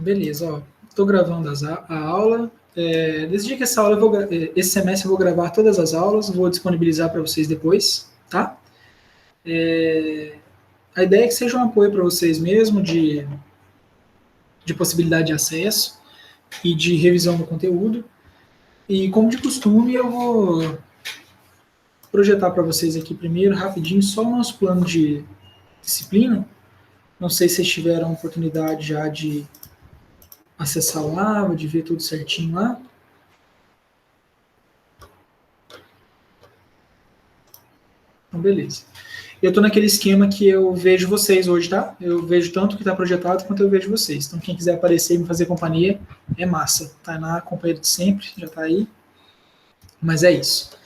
Beleza, ó. Estou gravando a aula. Desde que essa aula esse semestre eu vou gravar todas as aulas, vou disponibilizar para vocês depois, tá? A ideia é que seja um apoio para vocês mesmo, de possibilidade de acesso e de revisão do conteúdo. E como de costume, eu vou projetar para vocês aqui primeiro, rapidinho, só o nosso plano de disciplina. Não sei se vocês tiveram a oportunidade já de acessar lá, de ver tudo certinho lá. Então, beleza. Eu estou naquele esquema que eu vejo vocês hoje, tá? Eu vejo tanto o que está projetado quanto eu vejo vocês. Então, quem quiser aparecer e me fazer companhia, é massa. Tainá, companheiro de sempre, já está aí. Mas é isso.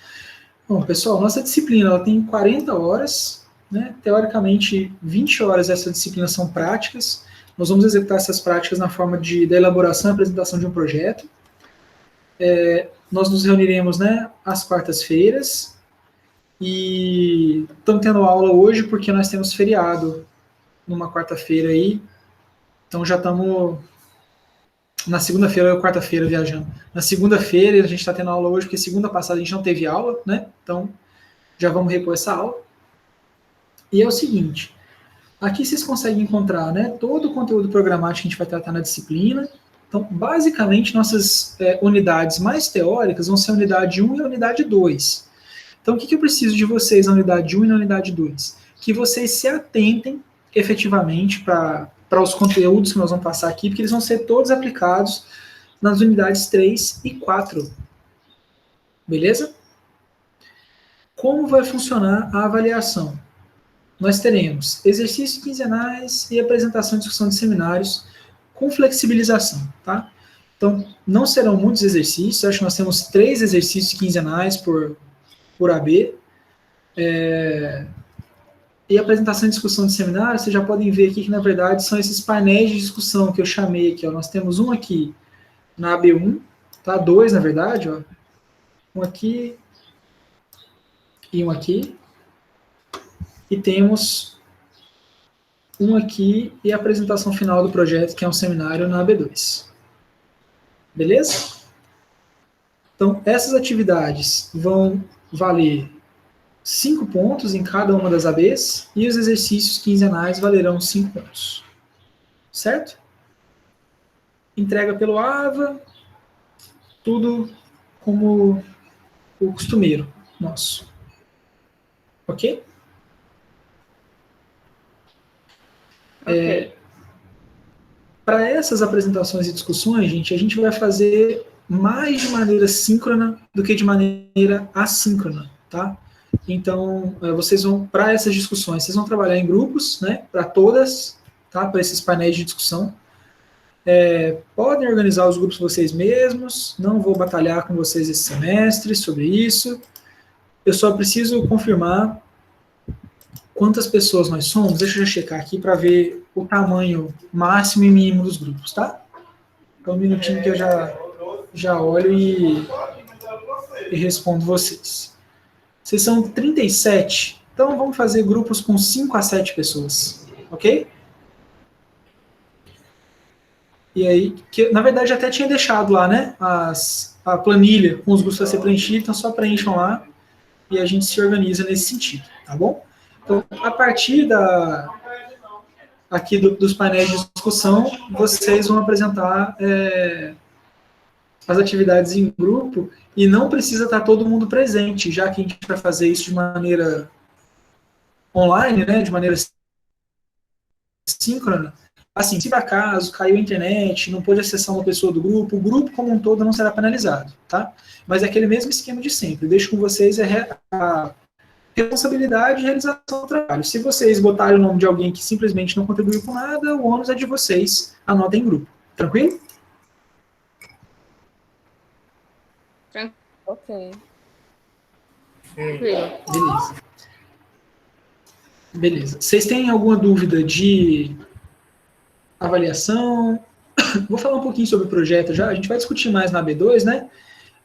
Bom, pessoal, nossa disciplina ela tem 40 horas, né? Teoricamente, 20 horas dessa disciplina são práticas. Nós vamos executar essas práticas na forma da elaboração e apresentação de um projeto. Nós nos reuniremos, né, às quartas-feiras. E estamos tendo aula hoje porque nós temos feriado numa quarta-feira aí. Então já estamos na segunda-feira ou quarta-feira viajando. Na segunda-feira a gente está tendo aula hoje porque segunda passada a gente não teve aula, né? Então já vamos repor essa aula. E é o seguinte, aqui vocês conseguem encontrar, né, todo o conteúdo programático que a gente vai tratar na disciplina. Então, basicamente, nossas unidades mais teóricas vão ser a unidade 1 e a unidade 2. Então, o que eu preciso de vocês na unidade 1 e na unidade 2? Que vocês se atentem efetivamente para os conteúdos que nós vamos passar aqui, porque eles vão ser todos aplicados nas unidades 3 e 4. Beleza? Como vai funcionar a avaliação? Nós teremos exercícios quinzenais e apresentação e discussão de seminários com flexibilização, tá? Então, não serão muitos exercícios, acho que nós temos 3 exercícios quinzenais por AB. E apresentação e discussão de seminário, vocês já podem ver aqui que, na verdade, são esses painéis de discussão que eu chamei aqui. Ó. Nós temos um aqui na AB1, tá? 2, na verdade. Ó. Um aqui e um aqui. E temos um aqui e a apresentação final do projeto, que é um seminário na AB2. Beleza? Então, essas atividades vão valer 5 pontos em cada uma das ABs e os exercícios quinzenais valerão 5 pontos. Certo? Entrega pelo AVA, tudo como o costumeiro nosso. Ok? Para essas apresentações e discussões, gente, a gente vai fazer mais de maneira síncrona do que de maneira assíncrona, tá? Então, vocês vão, para essas discussões, vocês vão trabalhar em grupos, né, para todas, tá, para esses painéis de discussão. Podem organizar os grupos vocês mesmos, não vou batalhar com vocês esse semestre sobre isso. Eu só preciso confirmar quantas pessoas nós somos. Deixa eu já checar aqui para ver o tamanho máximo e mínimo dos grupos, tá? Então, um minutinho que eu já olho e respondo vocês. Vocês são 37, então vamos fazer grupos com 5 a 7 pessoas, ok? E aí, que na verdade até tinha deixado lá, né, a planilha com os grupos a ser preenchidos, então só preencham lá e a gente se organiza nesse sentido, tá bom? Então, a partir aqui dos painéis de discussão, vocês vão apresentar as atividades em grupo e não precisa estar todo mundo presente, já que a gente vai fazer isso de maneira online, né, de maneira síncrona. Assim, se por acaso caiu a internet, não pôde acessar uma pessoa do grupo, o grupo como um todo não será penalizado, tá? Mas é aquele mesmo esquema de sempre. Eu deixo com vocês a responsabilidade e realização do trabalho. Se vocês botarem o nome de alguém que simplesmente não contribuiu com nada, o ônus é de vocês. Anotem em grupo. Tranquilo? Ok. Beleza. Beleza. Vocês têm alguma dúvida de avaliação? Vou falar um pouquinho sobre o projeto já. A gente vai discutir mais na B2, né?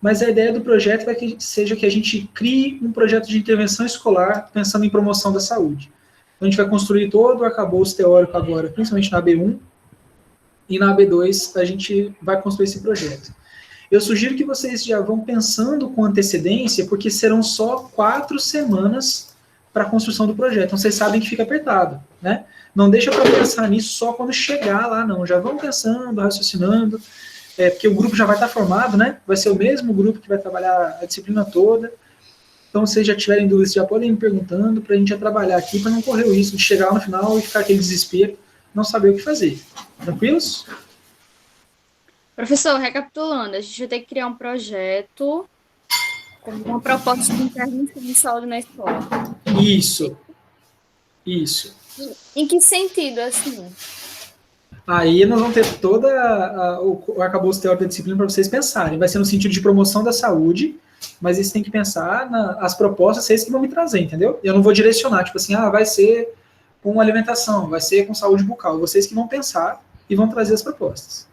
Mas a ideia do projeto é que seja que a gente crie um projeto de intervenção escolar pensando em promoção da saúde. Então, a gente vai construir todo o arcabouço teórico agora, principalmente na B1, e na AB2 a gente vai construir esse projeto. Eu sugiro que vocês já vão pensando com antecedência, porque serão só 4 semanas para a construção do projeto. Então vocês sabem que fica apertado, né? Não deixa para pensar nisso só quando chegar lá, não. Já vão pensando, raciocinando, porque o grupo já vai estar formado, né? Vai ser o mesmo grupo que vai trabalhar a disciplina toda. Então, se vocês já tiverem dúvidas, já podem ir me perguntando para a gente já trabalhar aqui, para não correr o risco de chegar lá no final e ficar aquele desespero, não saber o que fazer. Tranquilos? Professor, recapitulando, a gente vai ter que criar um projeto com uma proposta de intervenção de saúde na escola. Isso. Isso. Em que sentido, assim? Aí nós vamos ter toda o arcabouço teórico da disciplina para vocês pensarem. Vai ser no sentido de promoção da saúde, mas vocês têm que pensar nas propostas, vocês que vão me trazer, entendeu? Eu não vou direcionar, tipo assim, vai ser com alimentação, vai ser com saúde bucal. Vocês que vão pensar e vão trazer as propostas.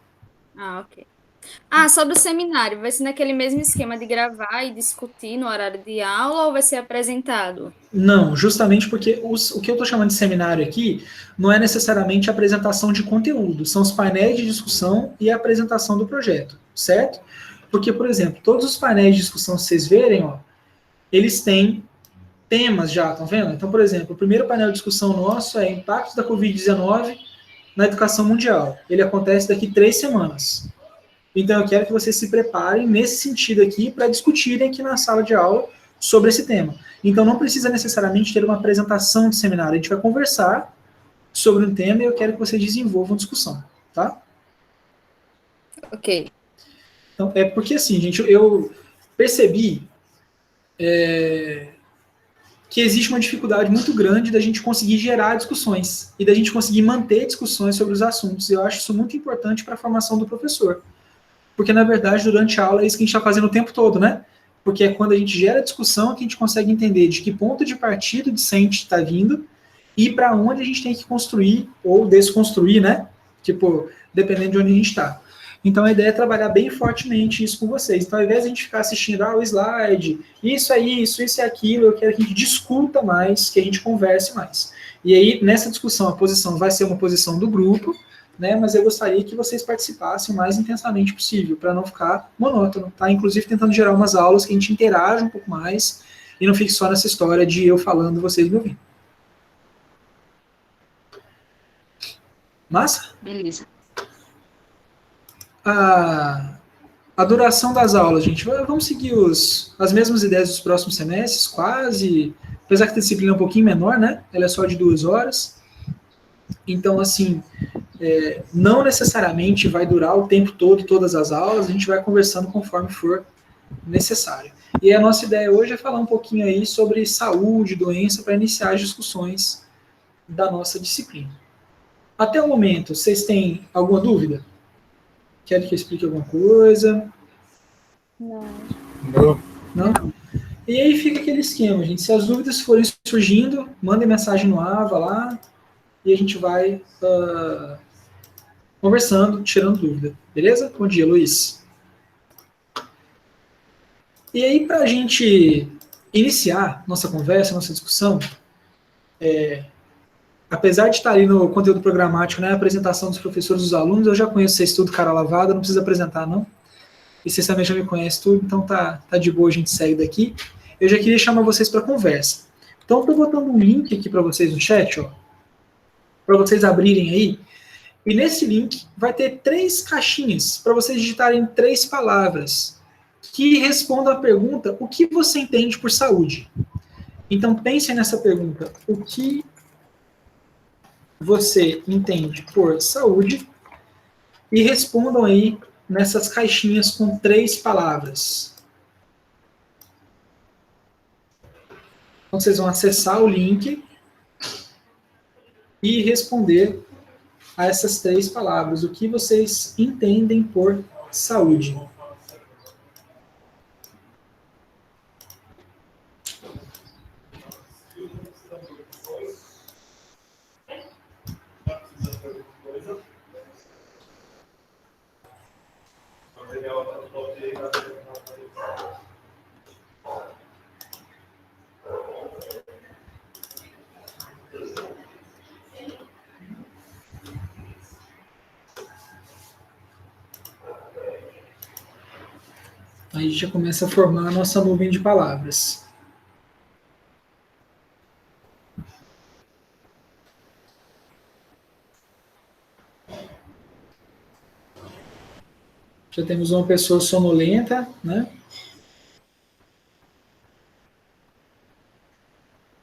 Ok. Sobre o seminário, vai ser naquele mesmo esquema de gravar e discutir no horário de aula ou vai ser apresentado? Não, justamente porque o que eu estou chamando de seminário aqui não é necessariamente a apresentação de conteúdo, são os painéis de discussão e a apresentação do projeto, certo? Porque, por exemplo, todos os painéis de discussão que vocês verem, eles têm temas já, estão vendo? Então, por exemplo, o primeiro painel de discussão nosso é Impactos da Covid-19 na Educação Mundial. Ele acontece daqui 3 semanas. Então, eu quero que vocês se preparem nesse sentido aqui para discutirem aqui na sala de aula sobre esse tema. Então, não precisa necessariamente ter uma apresentação de seminário. A gente vai conversar sobre um tema e eu quero que vocês desenvolvam discussão, tá? Ok. Então, é porque assim, gente, eu percebi que existe uma dificuldade muito grande da gente conseguir gerar discussões e da gente conseguir manter discussões sobre os assuntos. Eu acho isso muito importante para a formação do professor. Porque, na verdade, durante a aula é isso que a gente está fazendo o tempo todo, né? Porque é quando a gente gera discussão que a gente consegue entender de que ponto de partida o discente está vindo e para onde a gente tem que construir ou desconstruir, né? Tipo, dependendo de onde a gente está. Então, a ideia é trabalhar bem fortemente isso com vocês. Então, ao invés de a gente ficar assistindo o slide, isso é isso é aquilo, eu quero que a gente discuta mais, que a gente converse mais. E aí, nessa discussão, a posição vai ser uma posição do grupo, né? Mas eu gostaria que vocês participassem o mais intensamente possível, para não ficar monótono, tá? Inclusive tentando gerar umas aulas que a gente interaja um pouco mais e não fique só nessa história de eu falando e vocês me ouvindo. Massa? Beleza. A duração das aulas, gente, vamos seguir as mesmas ideias dos próximos semestres, quase, apesar que a disciplina é um pouquinho menor, né? Ela é só de 2 horas. Então, assim, não necessariamente vai durar o tempo todo, todas as aulas, a gente vai conversando conforme for necessário. E a nossa ideia hoje é falar um pouquinho aí sobre saúde, doença, para iniciar as discussões da nossa disciplina. Até o momento, vocês têm alguma dúvida? Querem que eu explique alguma coisa? Não. Não? E aí fica aquele esquema, gente. Se as dúvidas forem surgindo, mandem mensagem no AVA lá e a gente vai conversando, tirando dúvida. Beleza? Bom dia, Luiz. E aí, para a gente iniciar nossa conversa, nossa discussão, apesar de estar ali no conteúdo programático, né, a apresentação dos professores e dos alunos, eu já conheço vocês tudo cara lavada, não precisa apresentar, não. E vocês também já me conhecem tudo, então tá de boa, a gente segue daqui. Eu já queria chamar vocês para conversa. Então, estou botando um link aqui para vocês no chat, para vocês abrirem aí. E nesse link vai ter 3 caixinhas para vocês digitarem 3 palavras que respondam a pergunta: o que você entende por saúde? Então, pensem nessa pergunta: o que você entende por saúde? E respondam aí nessas caixinhas com 3 palavras. Então, vocês vão acessar o link e responder a essas 3 palavras. O que vocês entendem por saúde? Aí já começa a formar a nossa nuvem de palavras. Já temos uma pessoa sonolenta, né?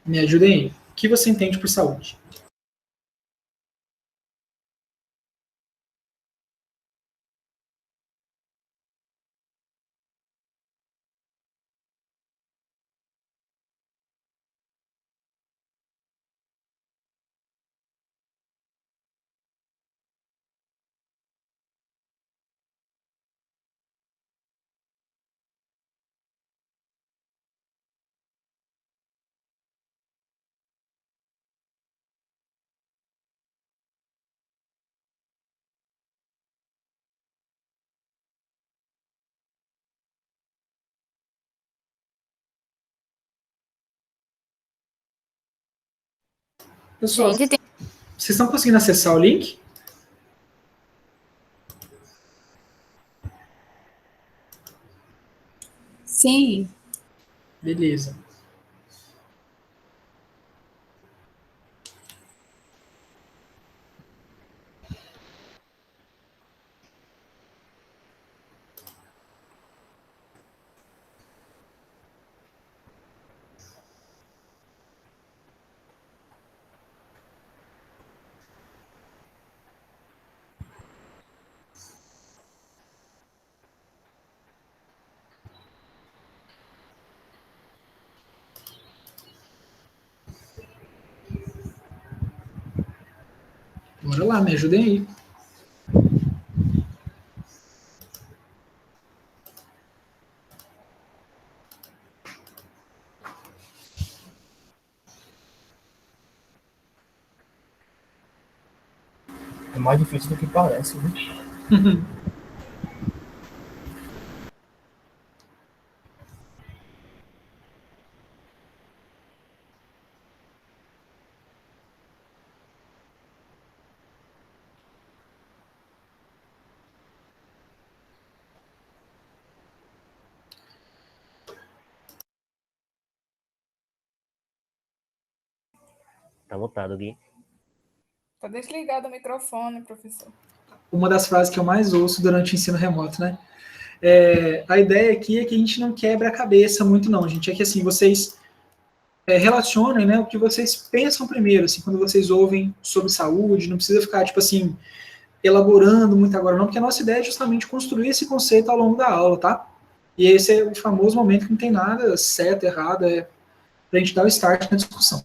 Me ajudem aí. O que você entende por saúde? Pessoal, Gente, tem... vocês estão conseguindo acessar o link? Sim. Beleza. Bora lá, me ajudem aí. É mais difícil do que parece, né? Tá lotado, Gui. Tá desligado o microfone, professor. Uma das frases que eu mais ouço durante o ensino remoto, né? A ideia aqui é que a gente não quebra a cabeça muito, não, gente. É que, assim, vocês relacionem, né, o que vocês pensam primeiro, assim, quando vocês ouvem sobre saúde, não precisa ficar, tipo assim, elaborando muito agora, não, porque a nossa ideia é justamente construir esse conceito ao longo da aula, tá? E esse é o famoso momento que não tem nada certo, errado, é pra gente dar o start na discussão.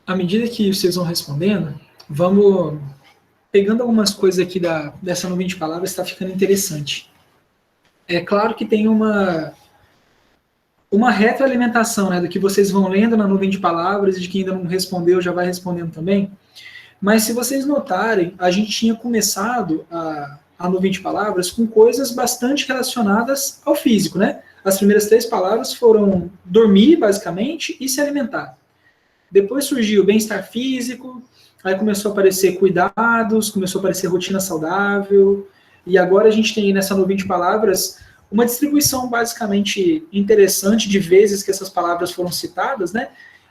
À medida que vocês vão respondendo, vamos pegando algumas coisas aqui dessa nuvem de palavras, está ficando interessante. É claro que tem uma retroalimentação, né, do que vocês vão lendo na nuvem de palavras e de quem ainda não respondeu já vai respondendo também. Mas se vocês notarem, a gente tinha começado a nuvem de palavras com coisas bastante relacionadas ao físico, né? As primeiras 3 palavras foram dormir, basicamente, e se alimentar. Depois surgiu bem-estar físico, aí começou a aparecer cuidados, começou a aparecer rotina saudável, e agora a gente tem nessa nuvem de palavras uma distribuição basicamente interessante de vezes que essas palavras foram citadas, né?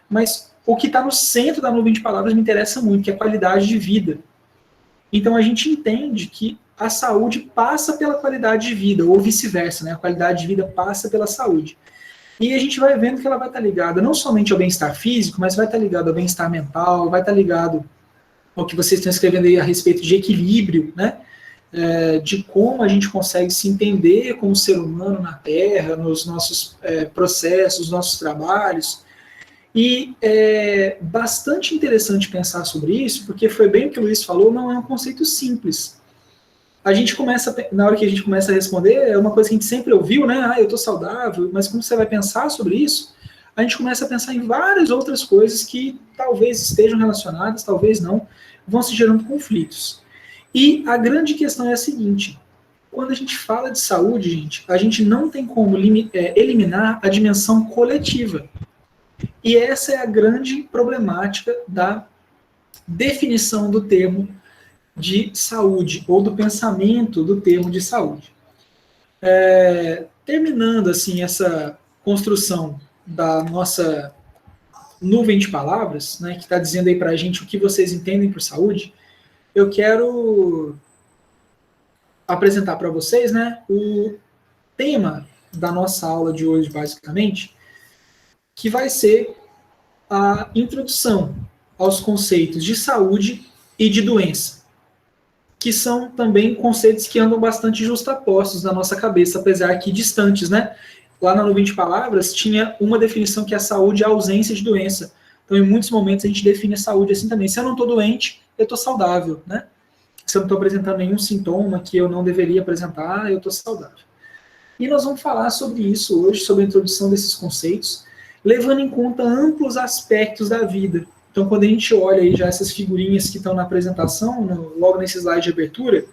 Mas o que está no centro da nuvem de palavras me interessa muito, que é a qualidade de vida. Então a gente entende que a saúde passa pela qualidade de vida, ou vice-versa, né? A qualidade de vida passa pela saúde. E a gente vai vendo que ela vai estar ligada não somente ao bem-estar físico, mas vai estar ligado ao bem-estar mental, vai estar ligado ao que vocês estão escrevendo aí a respeito de equilíbrio, né? De como a gente consegue se entender como ser humano na Terra, nos nossos processos, nos nossos trabalhos. E é bastante interessante pensar sobre isso, porque foi bem o que o Luiz falou, não é um conceito simples. A gente começa, na hora que a gente começa a responder, é uma coisa que a gente sempre ouviu, né? Ah, eu tô saudável, mas quando você vai pensar sobre isso, a gente começa a pensar em várias outras coisas que talvez estejam relacionadas, talvez não, vão se gerando conflitos. E a grande questão é a seguinte: quando a gente fala de saúde, gente, a gente não tem como eliminar a dimensão coletiva. E essa é a grande problemática da definição do termo de saúde, ou do pensamento do termo de saúde. Terminando, assim, essa construção da nossa nuvem de palavras, né, que está dizendo aí para a gente o que vocês entendem por saúde, eu quero apresentar para vocês, né, o tema da nossa aula de hoje, basicamente, que vai ser a introdução aos conceitos de saúde e de doença, que são também conceitos que andam bastante justapostos na nossa cabeça, apesar que distantes, né? Lá na nuvem de palavras tinha uma definição que é a saúde é a ausência de doença. Então, em muitos momentos, a gente define a saúde assim também. Se eu não estou doente, eu estou saudável, né? Se eu não estou apresentando nenhum sintoma que eu não deveria apresentar, eu estou saudável. E nós vamos falar sobre isso hoje, sobre a introdução desses conceitos, levando em conta amplos aspectos da vida. Então, quando a gente olha aí já essas figurinhas que estão na apresentação, logo nesse slide de abertura,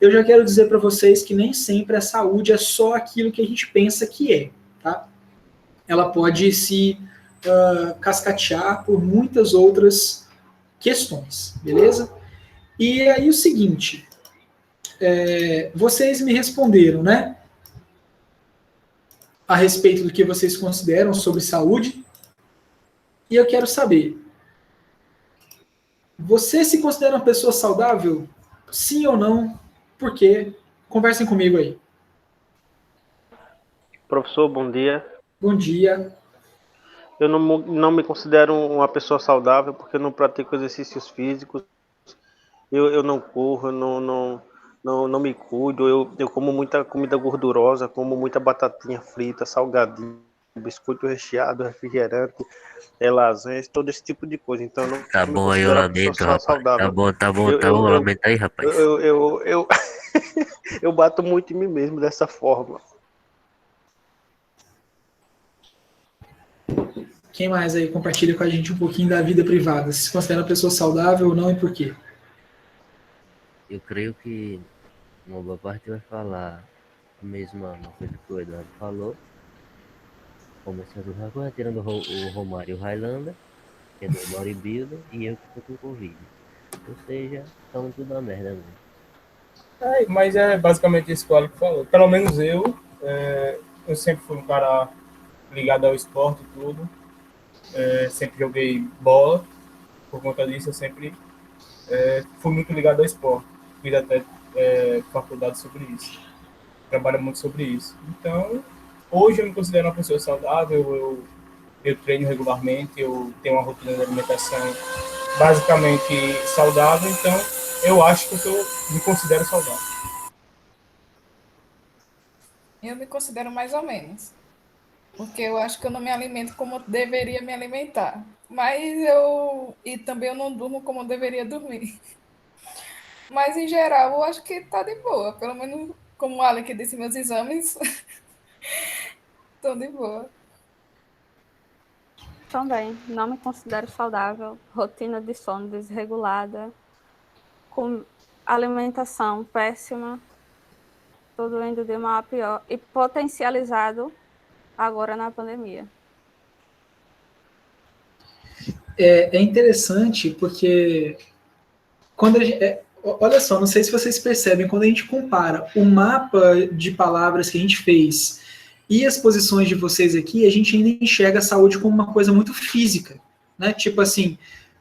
eu já quero dizer para vocês que nem sempre a saúde é só aquilo que a gente pensa que é, tá? Ela pode se cascatear por muitas outras questões, beleza? E aí o seguinte, vocês me responderam, né? A respeito do que vocês consideram sobre saúde, e eu quero saber, você se considera uma pessoa saudável? Sim ou não? Por quê? Conversem comigo aí. Professor, bom dia. Bom dia. Eu não me considero uma pessoa saudável porque eu não pratico exercícios físicos. Eu não corro, não me cuido. Eu como muita comida gordurosa, como muita batatinha frita, salgadinho, biscoito recheado, refrigerante, lasanha, todo esse tipo de coisa. Então eu não Tá me bom aí o considero uma lamento, pessoa rapaz. saudável. Tá bom o lamento aí, rapaz. Eu bato muito em mim mesmo dessa forma. Quem mais aí compartilha com a gente um pouquinho da vida privada? Se considera uma pessoa saudável ou não e por quê? Eu creio que uma boa parte vai falar a mesma coisa que o Eduardo falou. Começando agora, tirando o Romário e o Highlander, que é do bodybuilder, e eu que tô com Covid. Ou seja, estamos tudo na merda mesmo. Mas é basicamente isso que o Alex falou. Pelo menos eu sempre fui um cara ligado ao esporte e tudo. Sempre joguei bola. Por conta disso, eu sempre fui muito ligado ao esporte. Fiz até faculdade sobre isso. Trabalho muito sobre isso. Então, hoje eu me considero uma pessoa saudável. Eu treino regularmente. Eu tenho uma rotina de alimentação basicamente saudável. Então, eu acho que eu me considero saudável. Eu me considero mais ou menos, porque eu acho que eu não me alimento como eu deveria me alimentar. E também eu não durmo como eu deveria dormir. Mas, em geral, eu acho que tá de boa. Pelo menos, como o Alec disse, meus exames estão de boa. Também, não me considero saudável, rotina de sono desregulada, com alimentação péssima, tudo indo de mal a pior e potencializado agora na pandemia. É interessante porque quando a gente, olha só, não sei se vocês percebem, quando a gente compara o mapa de palavras que a gente fez e as posições de vocês aqui, a gente ainda enxerga a saúde como uma coisa muito física, né? Tipo assim,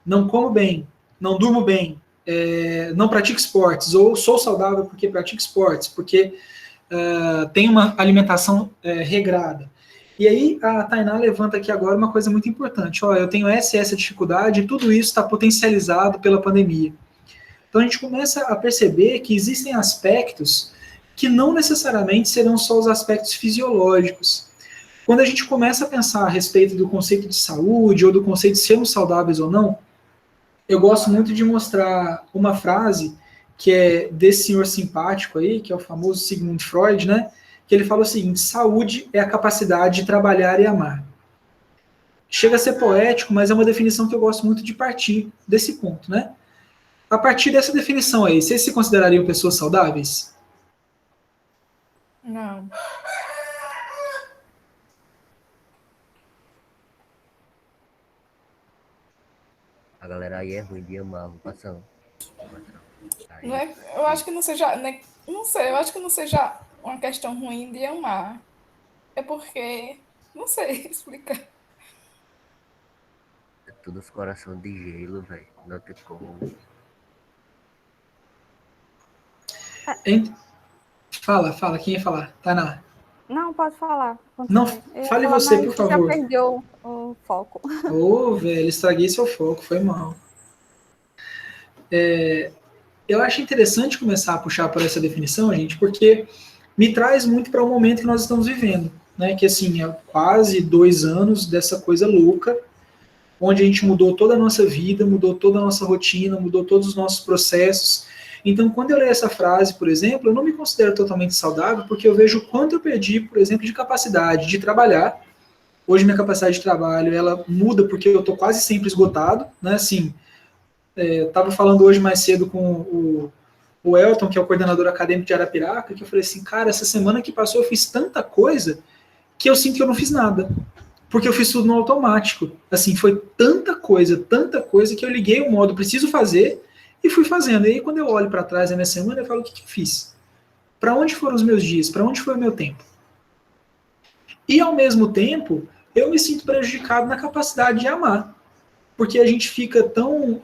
não como bem, não durmo bem, não pratico esportes, ou sou saudável porque pratico esportes, porque tenho uma alimentação regrada. E aí a Tainá levanta aqui agora uma coisa muito importante. Ó, eu tenho essa dificuldade e tudo isso está potencializado pela pandemia. Então a gente começa a perceber que existem aspectos que não necessariamente serão só os aspectos fisiológicos. quando a gente começa a pensar a respeito do conceito de saúde ou do conceito de sermos saudáveis ou não, eu gosto muito de mostrar uma frase que é desse senhor simpático aí, que é o famoso Sigmund Freud, né? Que ele fala o seguinte: saúde é a capacidade de trabalhar e amar. Chega a ser poético, mas é uma definição que eu gosto muito de partir desse ponto, né? A partir dessa definição aí, vocês se considerariam pessoas saudáveis? Não. A galera aí é ruim de amar, vou passando. Não é, eu acho que não seja, né, não sei, eu acho que não seja uma questão ruim de amar. É porque, não sei explicar. É tudo os coração de gelo, velho. Não tem como. Hein? Fala, quem ia falar? Tainá. Não, pode falar. Não, Continue. Eu ia fale falar, você, mas por você já favor. perdeu o foco. Ô, velho, estraguei seu foco, foi mal. Eu acho interessante começar a puxar por essa definição, gente, porque me traz muito para o momento que nós estamos vivendo, né? Que assim, é quase 2 anos dessa coisa louca, onde a gente mudou toda a nossa vida, mudou toda a nossa rotina, mudou todos os nossos processos. Então, quando eu leio essa frase, por exemplo, eu não me considero totalmente saudável, porque eu vejo o quanto eu perdi, por exemplo, de capacidade de trabalhar. Hoje minha capacidade de trabalho, ela muda porque eu estou quase sempre esgotado, né? Assim, eu estava falando hoje mais cedo com o Elton, que é o coordenador acadêmico de Arapiraca, que eu falei assim, cara, essa semana que passou eu fiz tanta coisa que eu sinto que eu não fiz nada, porque eu fiz tudo no automático. Assim, foi tanta coisa que eu liguei o modo preciso fazer e fui fazendo. E aí quando eu olho para trás na minha semana, eu falo, o que eu fiz? Para onde foram os meus dias? Para onde foi o meu tempo? E ao mesmo tempo, eu me sinto prejudicado na capacidade de amar, porque a gente fica tão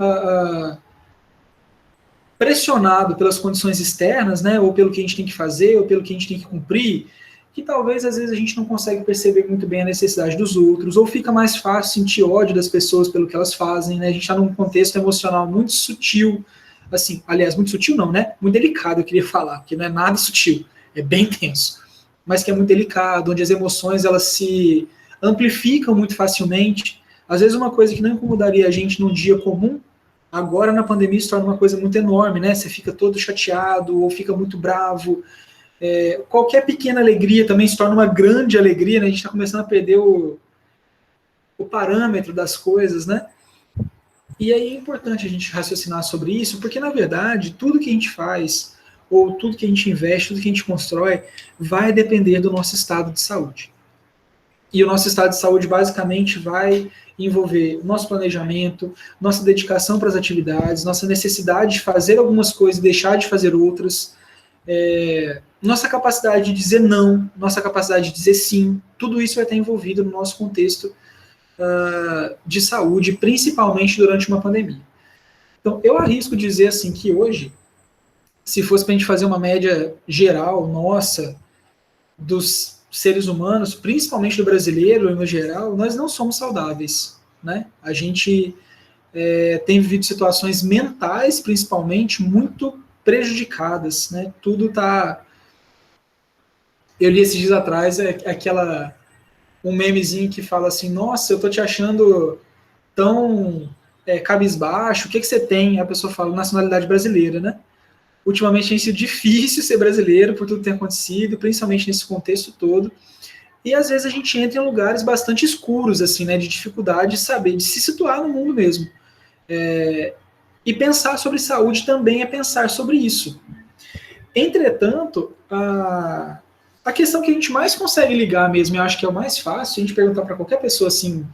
pressionado pelas condições externas, né, ou pelo que a gente tem que fazer, ou pelo que a gente tem que cumprir, que talvez às vezes a gente não consegue perceber muito bem a necessidade dos outros, ou fica mais fácil sentir ódio das pessoas pelo que elas fazem, né? A gente está num contexto emocional muito sutil, assim, aliás, muito sutil não, né? Muito delicado, eu queria falar, porque não é nada sutil, é bem tenso, mas que é muito delicado, onde as emoções elas se amplificam muito facilmente. Às vezes uma coisa que não incomodaria a gente num dia comum, agora na pandemia se torna uma coisa muito enorme, né? Você fica todo chateado ou fica muito bravo. Qualquer pequena alegria também se torna uma grande alegria, né? A gente está começando a perder o parâmetro das coisas, né? E aí é importante a gente raciocinar sobre isso, porque na verdade tudo que a gente faz, ou tudo que a gente investe, tudo que a gente constrói, vai depender do nosso estado de saúde. E o nosso estado de saúde basicamente vai envolver nosso planejamento, nossa dedicação para as atividades, nossa necessidade de fazer algumas coisas e deixar de fazer outras, nossa capacidade de dizer não, nossa capacidade de dizer sim, tudo isso vai estar envolvido no nosso contexto de saúde, principalmente durante uma pandemia. Então, eu arrisco dizer assim que hoje, se fosse para a gente fazer uma média geral, nossa, dos seres humanos, principalmente do brasileiro no geral, nós não somos saudáveis, né? A gente tem vivido situações mentais, principalmente, muito prejudicadas, né? Tudo tá... Eu li esses dias atrás um memezinho que fala assim, nossa, eu tô te achando tão cabisbaixo, o que você tem? A pessoa fala, nacionalidade brasileira, né? Ultimamente tem sido difícil ser brasileiro por tudo que tem acontecido, principalmente nesse contexto todo. E às vezes a gente entra em lugares bastante escuros, assim, né, de dificuldade de saber, de se situar no mundo mesmo. E pensar sobre saúde também é pensar sobre isso. Entretanto, a questão que a gente mais consegue ligar mesmo, eu acho que é o mais fácil, a gente perguntar para qualquer pessoa assim,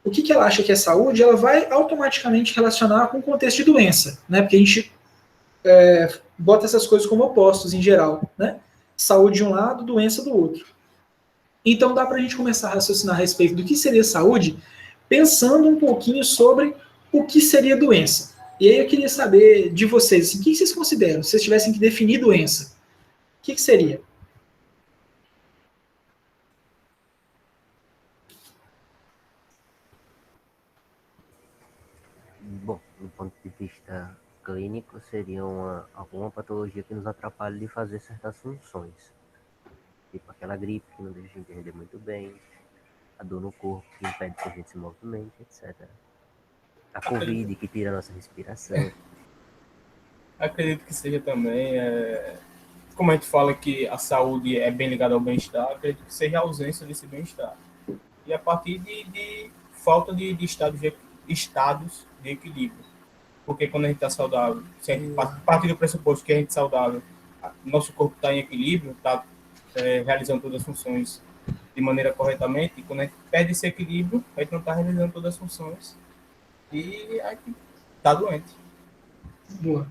o que ela acha que é saúde, ela vai automaticamente relacionar com o contexto de doença, né? Porque a gente bota essas coisas como opostos em geral, né? Saúde de um lado, doença do outro. Então dá para a gente começar a raciocinar a respeito do que seria saúde, pensando um pouquinho sobre o que seria doença. E aí eu queria saber de vocês, assim, o que vocês consideram? Se vocês tivessem que definir doença, o que seria? Bom, do ponto de vista clínico, seria alguma patologia que nos atrapalhe de fazer certas funções. Tipo aquela gripe que não deixa a gente render muito bem, a dor no corpo que impede que a gente se movimente, etc. A Covid que tira a nossa respiração. Acredito que seja também, como a gente fala que a saúde é bem ligada ao bem-estar, acredito que seja a ausência desse bem-estar. E a partir de falta de estados de equilíbrio. Porque quando a gente está saudável, se a gente parte do pressuposto que a gente é saudável, nosso corpo está em equilíbrio, está realizando todas as funções de maneira corretamente, e quando a gente perde esse equilíbrio, a gente não está realizando todas as funções e a gente está doente. Boa.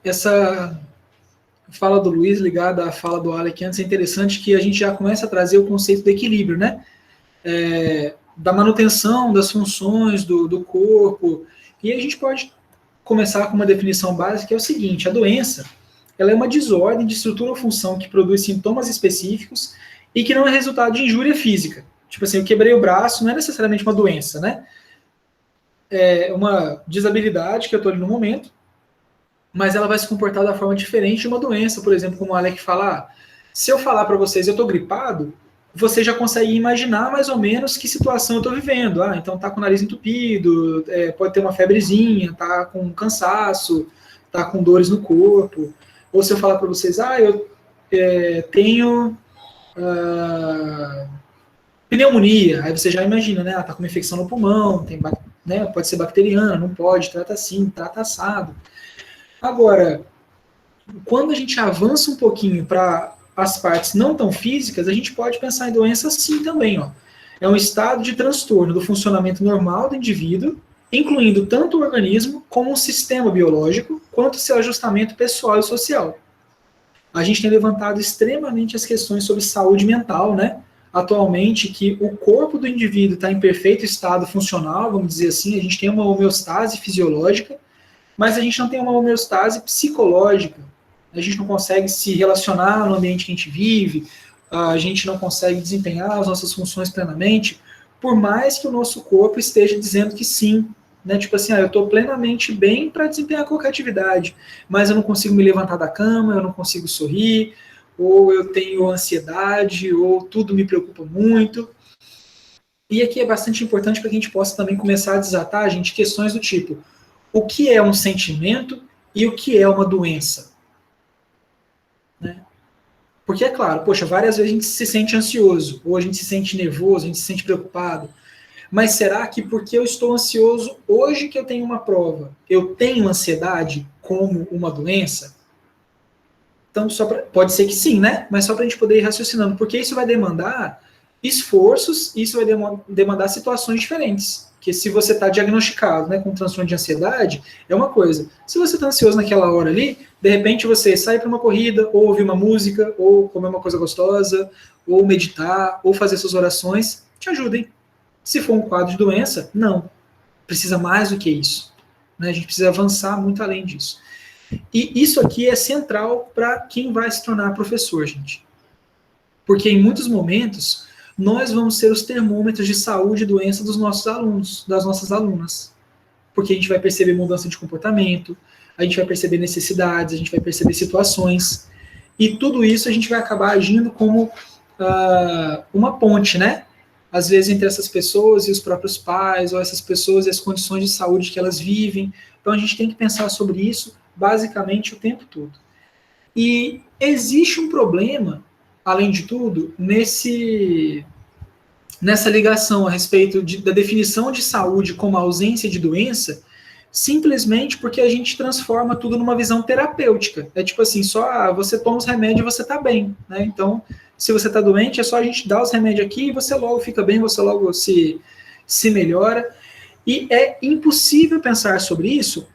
Essa fala do Luiz ligada à fala do Alec antes é interessante, que a gente já começa a trazer o conceito do equilíbrio, né? Da manutenção das funções do corpo. E a gente pode começar com uma definição básica, que é o seguinte: a doença, ela é uma desordem de estrutura ou função que produz sintomas específicos e que não é resultado de injúria física. Tipo assim, eu quebrei o braço, não é necessariamente uma doença, né? É uma desabilidade que eu estou ali no momento, mas ela vai se comportar da forma diferente de uma doença, por exemplo, como o Alec fala, se eu falar para vocês, eu estou gripado, você já consegue imaginar mais ou menos que situação eu estou vivendo. Então tá com o nariz entupido, pode ter uma febrezinha, tá com cansaço, tá com dores no corpo. Ou se eu falar para vocês, eu tenho pneumonia, aí você já imagina, né? Tá com uma infecção no pulmão, né, pode ser bacteriana, não pode, trata assim, trata assado. Agora, quando a gente avança um pouquinho para as partes não tão físicas, a gente pode pensar em doença sim também. É um estado de transtorno do funcionamento normal do indivíduo, incluindo tanto o organismo como o sistema biológico, quanto seu ajustamento pessoal e social. A gente tem levantado extremamente as questões sobre saúde mental, né? Atualmente, que o corpo do indivíduo está em perfeito estado funcional, vamos dizer assim, a gente tem uma homeostase fisiológica, mas a gente não tem uma homeostase psicológica. A gente não consegue se relacionar no ambiente que a gente vive, a gente não consegue desempenhar as nossas funções plenamente, por mais que o nosso corpo esteja dizendo que sim. Né? Tipo assim, eu estou plenamente bem para desempenhar qualquer atividade, mas eu não consigo me levantar da cama, eu não consigo sorrir, ou eu tenho ansiedade, ou tudo me preocupa muito. E aqui é bastante importante para que a gente possa também começar a desatar, gente, questões do tipo: o que é um sentimento e o que é uma doença? Né? Porque é claro, poxa, várias vezes a gente se sente ansioso, ou a gente se sente nervoso, a gente se sente preocupado. Mas será que porque eu estou ansioso hoje que eu tenho uma prova, eu tenho ansiedade como uma doença? Então, pode ser que sim, né? Mas só para a gente poder ir raciocinando, porque isso vai demandar esforços, isso vai demandar situações diferentes. Que se você está diagnosticado, né, com transtorno de ansiedade, é uma coisa. Se você está ansioso naquela hora ali, de repente você sai para uma corrida, ou ouvir uma música, ou comer uma coisa gostosa, ou meditar, ou fazer suas orações, te ajudem. Se for um quadro de doença, não. Precisa mais do que isso. Né? A gente precisa avançar muito além disso. E isso aqui é central para quem vai se tornar professor, gente. Porque em muitos momentos, nós vamos ser os termômetros de saúde e doença dos nossos alunos, das nossas alunas. Porque a gente vai perceber mudança de comportamento, a gente vai perceber necessidades, a gente vai perceber situações. E tudo isso a gente vai acabar agindo como uma ponte, né? Às vezes entre essas pessoas e os próprios pais, ou essas pessoas e as condições de saúde que elas vivem. Então a gente tem que pensar sobre isso basicamente o tempo todo. E existe um problema, além de tudo, nessa ligação a respeito da definição de saúde como ausência de doença, simplesmente porque a gente transforma tudo numa visão terapêutica. É tipo assim, só você toma os remédios e você está bem. Né? Então, se você está doente, é só a gente dar os remédios aqui e você logo fica bem, você logo se melhora. E é impossível pensar sobre isso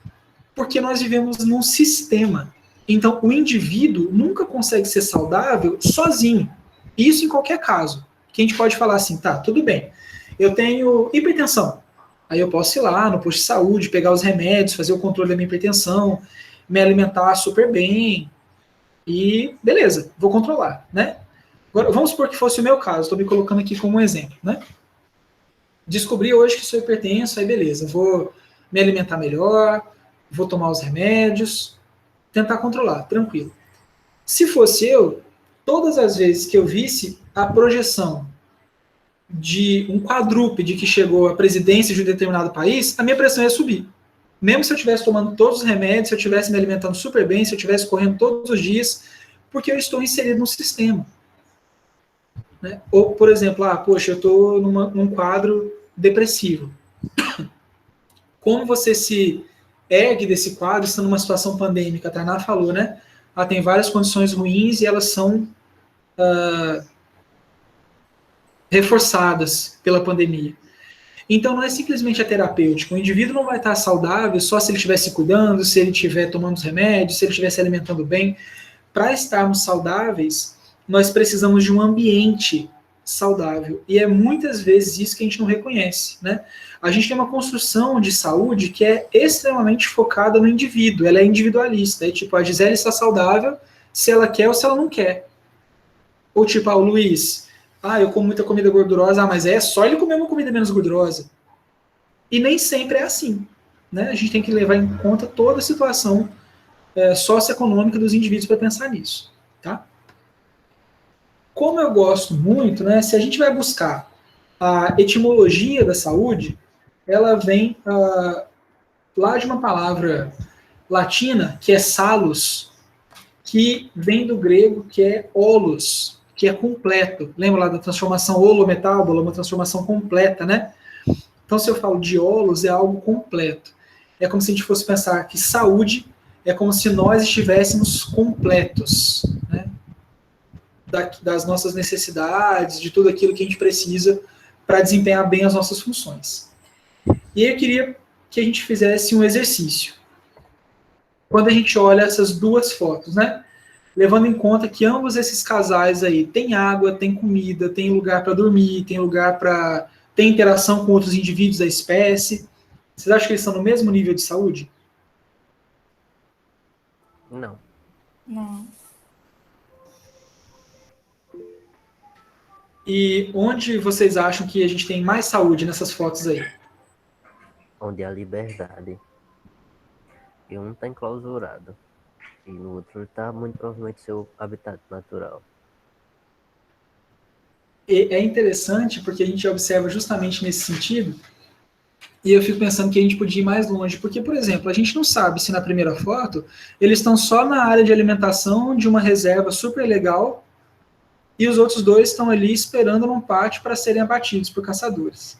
porque nós vivemos num sistema. Então, o indivíduo nunca consegue ser saudável sozinho. Isso em qualquer caso. Que a gente pode falar assim, tá, tudo bem, eu tenho hipertensão. Aí eu posso ir lá no posto de saúde, pegar os remédios, fazer o controle da minha hipertensão, me alimentar super bem, e beleza, vou controlar, né? Agora, vamos supor que fosse o meu caso, estou me colocando aqui como um exemplo, né? Descobri hoje que sou hipertenso, aí beleza, vou me alimentar melhor, vou tomar os remédios, tentar controlar, tranquilo. Se fosse eu, todas as vezes que eu visse a projeção de um quadrúpede que chegou à presidência de um determinado país, a minha pressão ia subir. Mesmo se eu estivesse tomando todos os remédios, se eu estivesse me alimentando super bem, se eu estivesse correndo todos os dias, porque eu estou inserido no sistema. Né? Ou, por exemplo, poxa, eu estou num quadro depressivo. Como você se ergue desse quadro, estando numa situação pandêmica? A Tainá falou, né? Tem várias condições ruins e elas são reforçadas pela pandemia. Então, não é simplesmente a terapêutica. O indivíduo não vai estar saudável só se ele estiver se cuidando, se ele estiver tomando os remédios, se ele estiver se alimentando bem. Para estarmos saudáveis, nós precisamos de um ambiente saudável. E é muitas vezes isso que a gente não reconhece, né? A gente tem uma construção de saúde que é extremamente focada no indivíduo, ela é individualista. É tipo, a Gisele está saudável se ela quer ou se ela não quer. Ou tipo, o Luiz, eu como muita comida gordurosa, mas é só ele comer uma comida menos gordurosa. E nem sempre é assim, né? A gente tem que levar em conta toda a situação socioeconômica dos indivíduos para pensar nisso, tá? Como eu gosto muito, né, se a gente vai buscar a etimologia da saúde, ela vem lá de uma palavra latina, que é salus, que vem do grego, que é holos, que é completo. Lembra lá da transformação holometábola, uma transformação completa, né? Então, se eu falo de holos, é algo completo. É como se a gente fosse pensar que saúde é como se nós estivéssemos completos, né? Das nossas necessidades, de tudo aquilo que a gente precisa para desempenhar bem as nossas funções. E aí eu queria que a gente fizesse um exercício. Quando a gente olha essas duas fotos, né? Levando em conta que ambos esses casais aí têm água, têm comida, têm lugar para dormir, têm lugar para ter interação com outros indivíduos da espécie. Vocês acham que eles estão no mesmo nível de saúde? Não. Não. E onde vocês acham que a gente tem mais saúde nessas fotos aí? Onde há liberdade. E um está enclausurado. E no outro está muito provavelmente seu habitat natural. E é interessante porque a gente observa justamente nesse sentido, e eu fico pensando que a gente podia ir mais longe, porque, por exemplo, a gente não sabe se na primeira foto eles estão só na área de alimentação de uma reserva super legal e os outros dois estão ali esperando num pátio para serem abatidos por caçadores.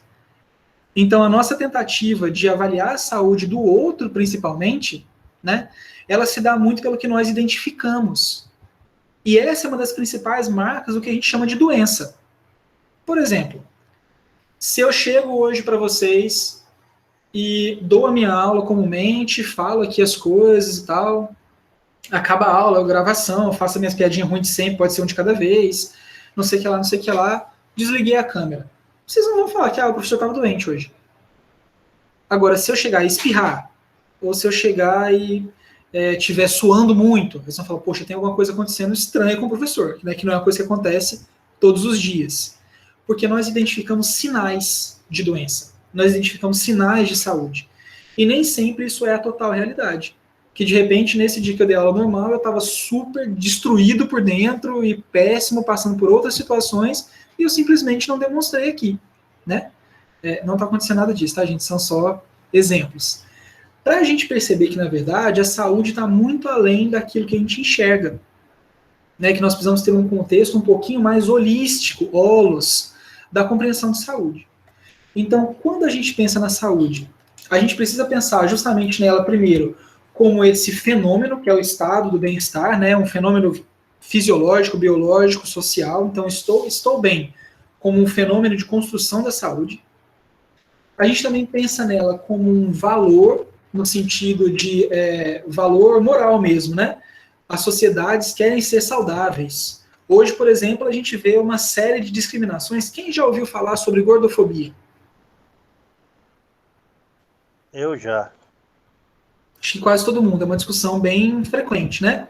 Então, a nossa tentativa de avaliar a saúde do outro, principalmente, né, ela se dá muito pelo que nós identificamos. E essa é uma das principais marcas do que a gente chama de doença. Por exemplo, se eu chego hoje para vocês e dou a minha aula comumente, falo aqui as coisas e tal, acaba a aula, a gravação, faço minhas piadinhas ruins de sempre, pode ser um de cada vez, não sei o que lá, não sei o que lá, desliguei a câmera. Vocês não vão falar que o professor estava doente hoje. Agora, se eu chegar e espirrar, ou se eu chegar e estiver suando muito, eles vão falar, poxa, tem alguma coisa acontecendo estranha com o professor, né, que não é uma coisa que acontece todos os dias. Porque nós identificamos sinais de doença, nós identificamos sinais de saúde. E nem sempre isso é a total realidade. Que de repente, nesse dia que eu dei aula normal, eu estava super destruído por dentro e péssimo, passando por outras situações, e eu simplesmente não demonstrei aqui, né? Não está acontecendo nada disso, tá, gente? São só exemplos. Para a gente perceber que, na verdade, a saúde está muito além daquilo que a gente enxerga, né? Que nós precisamos ter um contexto um pouquinho mais holístico, holos, da compreensão de saúde. Então, quando a gente pensa na saúde, a gente precisa pensar justamente nela, primeiro, como esse fenômeno, que é o estado do bem-estar, né? Um fenômeno fisiológico, biológico, social. Então, estou bem como um fenômeno de construção da saúde. A gente também pensa nela como um valor, no sentido de valor moral mesmo, né? As sociedades querem ser saudáveis. Hoje, por exemplo, a gente vê uma série de discriminações. Quem já ouviu falar sobre gordofobia? Eu já. Acho que quase todo mundo, é uma discussão bem frequente, né?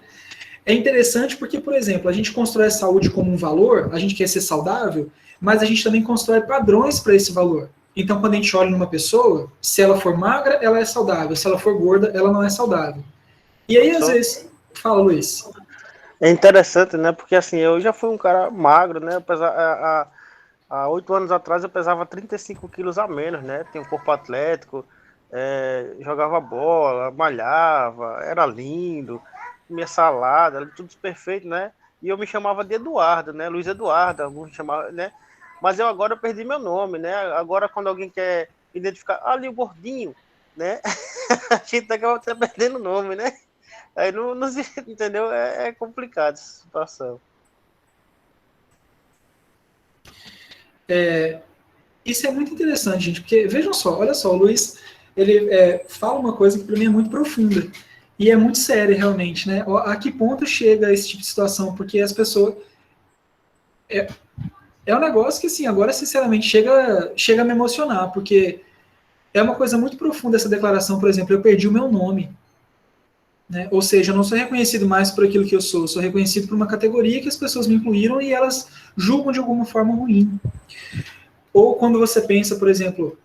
É interessante porque, por exemplo, a gente constrói a saúde como um valor, a gente quer ser saudável, mas a gente também constrói padrões para esse valor. Então, quando a gente olha numa pessoa, se ela for magra, ela é saudável, se ela for gorda, ela não é saudável. E aí, às vezes... Fala, Luiz. É interessante, né? Porque assim, eu já fui um cara magro, né? Apesar Há 8 anos atrás eu pesava 35 quilos a menos, né? Tinha um corpo atlético, jogava bola, malhava, era lindo, comia salada, era tudo perfeito, né? E eu me chamava de Eduardo, né? Luiz Eduardo, alguns me chamavam, né? Mas eu agora perdi meu nome, né? Agora quando alguém quer identificar, ali o gordinho, né? A gente acaba até perdendo o nome, né? Aí não entendeu? É complicado essa situação. Isso é muito interessante, gente, porque vejam só, olha só, o Luiz, ele fala uma coisa que para mim é muito profunda e é muito séria realmente, né? A que ponto chega esse tipo de situação? Porque as pessoas é um negócio que assim, agora sinceramente chega a me emocionar, porque é uma coisa muito profunda essa declaração, por exemplo, eu perdi o meu nome, né? Ou seja, eu não sou reconhecido mais por aquilo que eu sou reconhecido por uma categoria que as pessoas me incluíram e elas julgam de alguma forma ruim. Ou quando você pensa, por exemplo,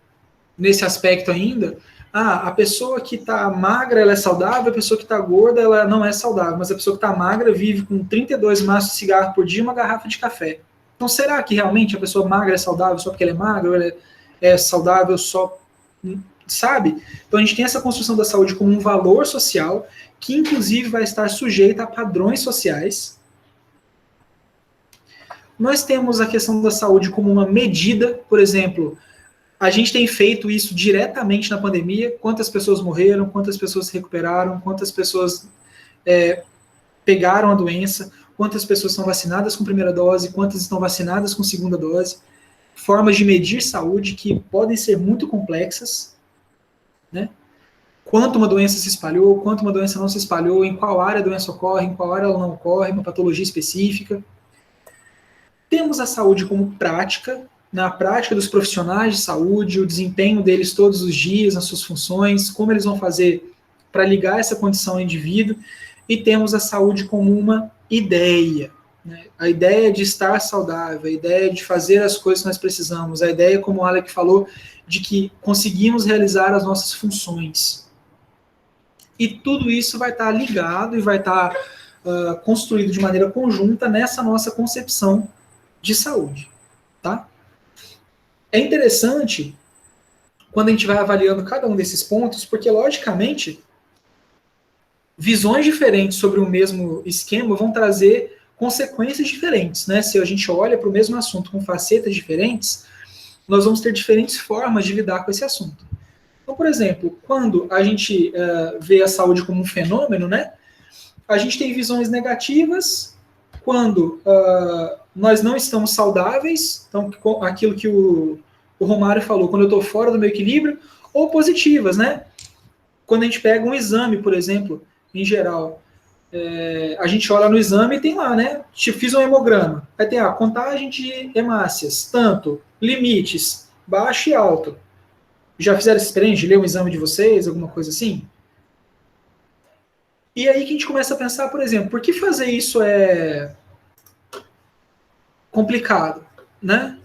nesse aspecto ainda, a pessoa que está magra, ela é saudável, a pessoa que está gorda, ela não é saudável, mas a pessoa que está magra vive com 32 maços de cigarro por dia e uma garrafa de café. Então, será que realmente a pessoa magra é saudável só porque ela é magra, ou ela é saudável só, sabe? Então, a gente tem essa construção da saúde como um valor social, que inclusive vai estar sujeita a padrões sociais. Nós temos a questão da saúde como uma medida, por exemplo, a gente tem feito isso diretamente na pandemia, quantas pessoas morreram, quantas pessoas se recuperaram, quantas pessoas pegaram a doença, quantas pessoas são vacinadas com primeira dose, quantas estão vacinadas com segunda dose, formas de medir saúde que podem ser muito complexas, né? Quanto uma doença se espalhou, quanto uma doença não se espalhou, em qual área a doença ocorre, em qual área ela não ocorre, uma patologia específica. Temos a saúde como prática, na prática dos profissionais de saúde, o desempenho deles todos os dias, nas suas funções, como eles vão fazer para ligar essa condição ao indivíduo, e temos a saúde como uma ideia, né? A ideia de estar saudável, a ideia de fazer as coisas que nós precisamos, a ideia, como o Alec falou, de que conseguimos realizar as nossas funções. E tudo isso vai estar ligado e vai estar construído de maneira conjunta nessa nossa concepção de saúde, tá? É interessante quando a gente vai avaliando cada um desses pontos, porque, logicamente, visões diferentes sobre o mesmo esquema vão trazer consequências diferentes, né? Se a gente olha para o mesmo assunto com facetas diferentes, nós vamos ter diferentes formas de lidar com esse assunto. Então, por exemplo, quando a gente vê a saúde como um fenômeno, né? A gente tem visões negativas quando nós não estamos saudáveis, então aquilo que o Romário falou, quando eu estou fora do meu equilíbrio, ou positivas, né? Quando a gente pega um exame, por exemplo, em geral, a gente olha no exame e tem lá, né? Fiz um hemograma, aí tem a contagem de hemácias, tanto, limites, baixo e alto. Já fizeram essa experiência de ler um exame de vocês, alguma coisa assim? E aí que a gente começa a pensar, por exemplo, por que fazer isso é complicado, né?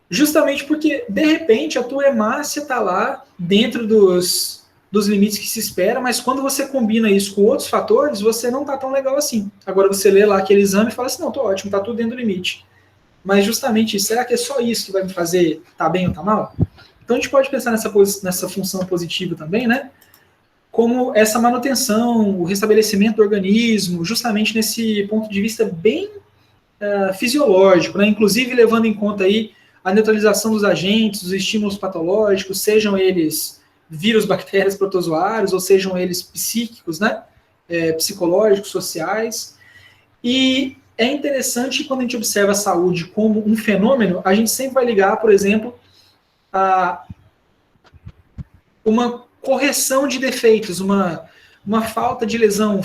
Justamente porque, de repente, a tua hemácia está lá dentro dos limites que se espera, mas quando você combina isso com outros fatores, você não está tão legal assim. Agora você lê lá aquele exame e fala assim, não, tô ótimo, está tudo dentro do limite. Mas justamente, será que é só isso que vai me fazer estar bem ou estar mal? Então a gente pode pensar nessa função positiva também, né? Como essa manutenção, o restabelecimento do organismo, justamente nesse ponto de vista bem fisiológico, né? Inclusive levando em conta aí a neutralização dos agentes, dos estímulos patológicos, sejam eles vírus, bactérias, protozoários, ou sejam eles psíquicos, né? Psicológicos, sociais. E é interessante que quando a gente observa a saúde como um fenômeno, a gente sempre vai ligar, por exemplo, a uma correção de defeitos, uma falta de lesão,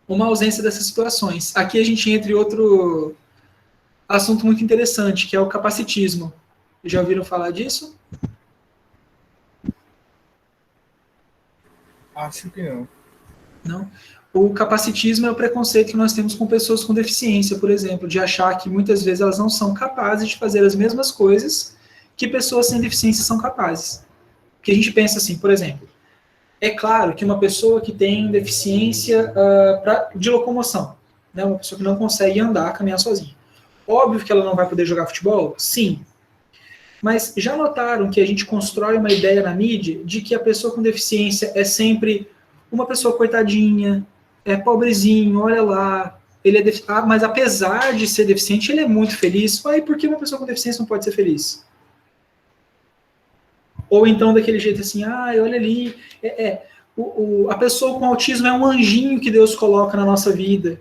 uma ausência dessas situações. Aqui a gente entra em outro assunto muito interessante, que é o capacitismo. Já ouviram falar disso? Acho que não. Não? O capacitismo é o preconceito que nós temos com pessoas com deficiência, por exemplo, de achar que muitas vezes elas não são capazes de fazer as mesmas coisas que pessoas sem deficiência são capazes. Que a gente pensa assim, por exemplo, É claro que uma pessoa que tem deficiência de locomoção, né, uma pessoa que não consegue andar, caminhar sozinha, óbvio que ela não vai poder jogar futebol? Sim. Mas já notaram que a gente constrói uma ideia na mídia de que a pessoa com deficiência é sempre uma pessoa coitadinha, é pobrezinho, olha lá, ele é mas apesar de ser deficiente, ele é muito feliz. Aí por que uma pessoa com deficiência não pode ser feliz? Ou então daquele jeito assim, olha ali, a pessoa com autismo é um anjinho que Deus coloca na nossa vida.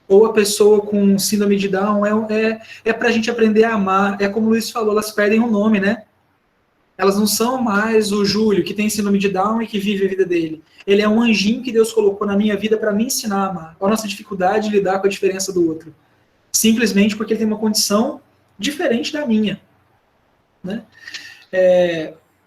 Ou a pessoa com síndrome de Down é para a gente aprender a amar. É como o Luiz falou, elas perdem o nome, né? Elas não são mais o Júlio, que tem síndrome de Down e que vive a vida dele. Ele é um anjinho que Deus colocou na minha vida para me ensinar a amar. A nossa dificuldade de lidar com a diferença do outro. Simplesmente porque ele tem uma condição diferente da minha. Né?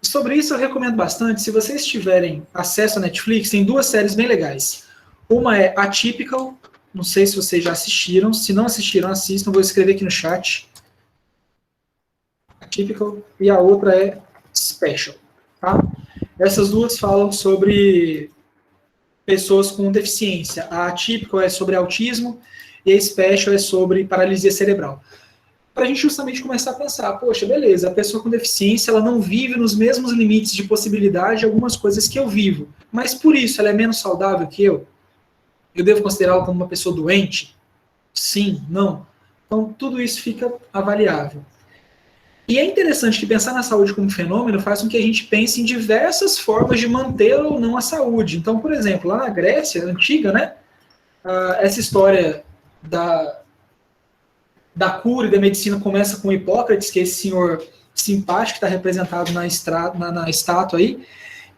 Sobre isso eu recomendo bastante. Se vocês tiverem acesso à Netflix, tem 2 séries bem legais. Uma é Atypical, não sei se vocês já assistiram. Se não assistiram, assistam. Vou escrever aqui no chat. Atypical. E a outra é Special. Tá? Essas 2 falam sobre pessoas com deficiência. A Atypical é sobre autismo e a Special é sobre paralisia cerebral. Para a gente justamente começar a pensar, poxa, beleza, a pessoa com deficiência ela não vive nos mesmos limites de possibilidade de algumas coisas que eu vivo. Mas por isso ela é menos saudável que eu? Eu devo considerá-la como uma pessoa doente? Sim, não. Então, tudo isso fica avaliável. E é interessante que pensar na saúde como fenômeno faz com que a gente pense em diversas formas de manter ou não a saúde. Então, por exemplo, lá na Grécia antiga, né, essa história da cura e da medicina começa com Hipócrates, que é esse senhor simpático que está representado na estátua aí.